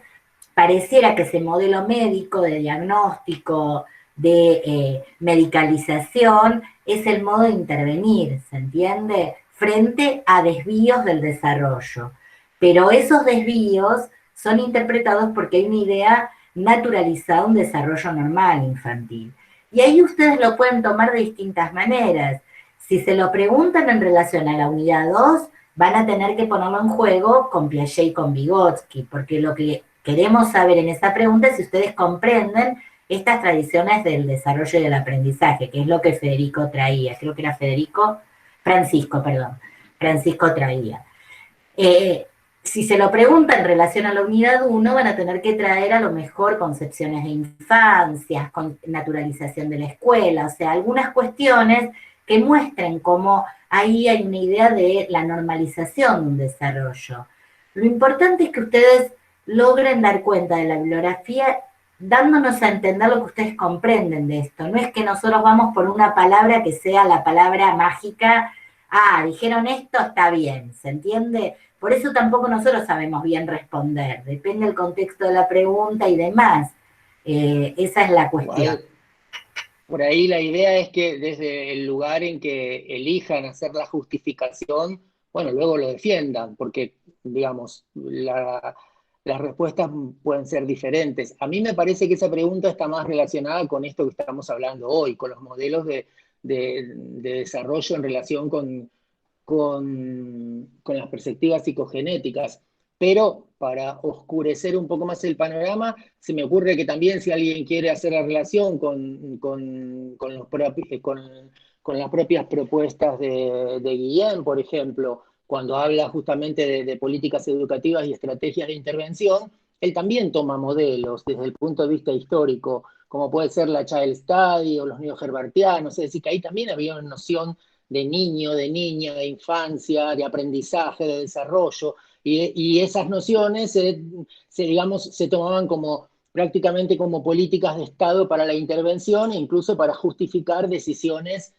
pareciera que ese modelo médico de diagnóstico, de medicalización, es el modo de intervenir, ¿se entiende? Frente a desvíos del desarrollo. Pero esos desvíos son interpretados porque hay una idea naturalizada, un desarrollo normal infantil. Y ahí ustedes lo pueden tomar de distintas maneras. Si se lo preguntan en relación a la unidad 2, van a tener que ponerlo en juego con Piaget y con Vygotsky, porque lo que queremos saber en esa pregunta es si ustedes comprenden estas tradiciones del desarrollo y del aprendizaje, que es lo que Federico traía. Creo que era Francisco, perdón. Francisco traía. Si se lo pregunta en relación a la unidad 1, van a tener que traer a lo mejor concepciones de infancias, con naturalización de la escuela, o sea, algunas cuestiones que muestren cómo ahí hay una idea de la normalización de un desarrollo. Lo importante es que ustedes logren dar cuenta de la bibliografía dándonos a entender lo que ustedes comprenden de esto. No es que nosotros vamos por una palabra que sea la palabra mágica, dijeron esto, está bien, ¿se entiende? Por eso tampoco nosotros sabemos bien responder, depende del contexto de la pregunta y demás. Esa es la cuestión. Por ahí la idea es que desde el lugar en que elijan hacer la justificación, bueno, luego lo defiendan, porque, digamos, las respuestas pueden ser diferentes. A mí me parece que esa pregunta está más relacionada con esto que estamos hablando hoy, con los modelos de desarrollo en relación con las perspectivas psicogenéticas. Pero para oscurecer un poco más el panorama, se me ocurre que también si alguien quiere hacer la relación con las propias propuestas de Guillén, por ejemplo, cuando habla justamente de políticas educativas y estrategias de intervención, él también toma modelos desde el punto de vista histórico, como puede ser la Child Study o los neoherbartianos, es decir, que ahí también había una noción de niño, de niña, de infancia, de aprendizaje, de desarrollo, y esas nociones digamos, se tomaban como prácticamente como políticas de Estado para la intervención e incluso para justificar decisiones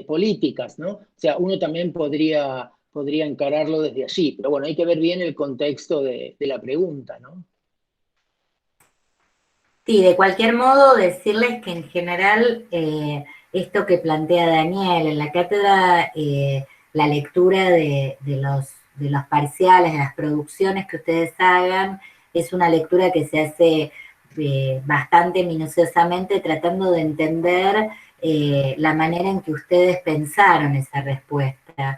políticas, ¿no? O sea, uno también podría podría encararlo desde allí. Pero bueno, hay que ver bien el contexto de la pregunta, ¿no? Sí, de cualquier modo, decirles que en general esto que plantea Daniel en la cátedra, la lectura de los parciales, de las producciones que ustedes hagan, es una lectura que se hace bastante minuciosamente tratando de entender la manera en que ustedes pensaron esa respuesta.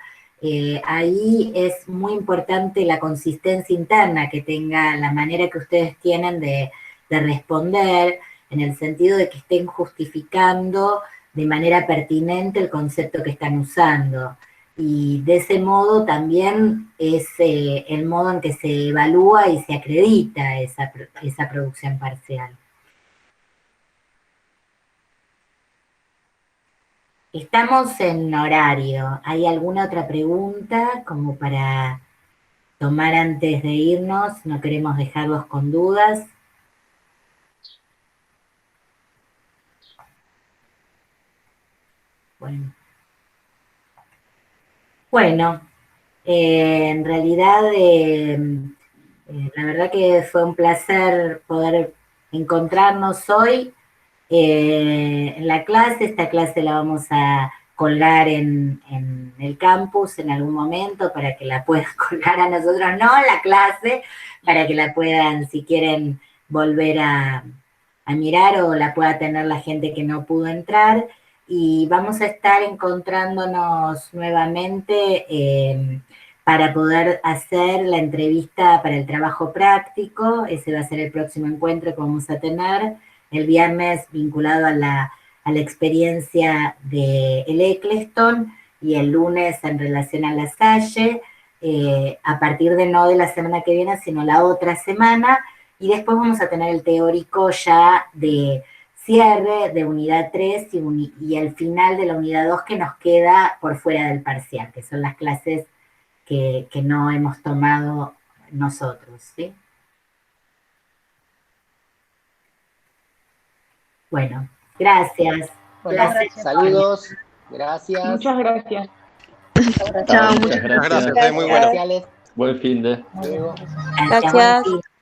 Ahí es muy importante la consistencia interna que tenga la manera que ustedes tienen de responder, en el sentido de que estén justificando de manera pertinente el concepto que están usando. Y de ese modo también es el modo en que se evalúa y se acredita esa producción parcial. Estamos en horario. ¿Hay alguna otra pregunta como para tomar antes de irnos? No queremos dejarlos con dudas. Bueno, en realidad la verdad que fue un placer poder encontrarnos hoy en la clase. Esta clase la vamos a colgar en el campus en algún momento para que la puedan colgar a nosotros, no la clase, para que la puedan, si quieren, volver a mirar o la pueda tener la gente que no pudo entrar. Y vamos a estar encontrándonos nuevamente para poder hacer la entrevista para el trabajo práctico. Ese va a ser el próximo encuentro que vamos a tener el viernes, vinculado a la experiencia de el Eccleston, y el lunes en relación a La Salle, a partir de no de la semana que viene, sino la otra semana. Y después vamos a tener el teórico ya de cierre de unidad 3 y el final de la unidad 2 que nos queda por fuera del parcial, que son las clases que no hemos tomado nosotros, ¿sí? Bueno, gracias. Bueno, gracias. Saludos, gracias. Muchas gracias. Chao, muchas gracias. Muy bueno. Buen fin de. Hasta luego. Gracias.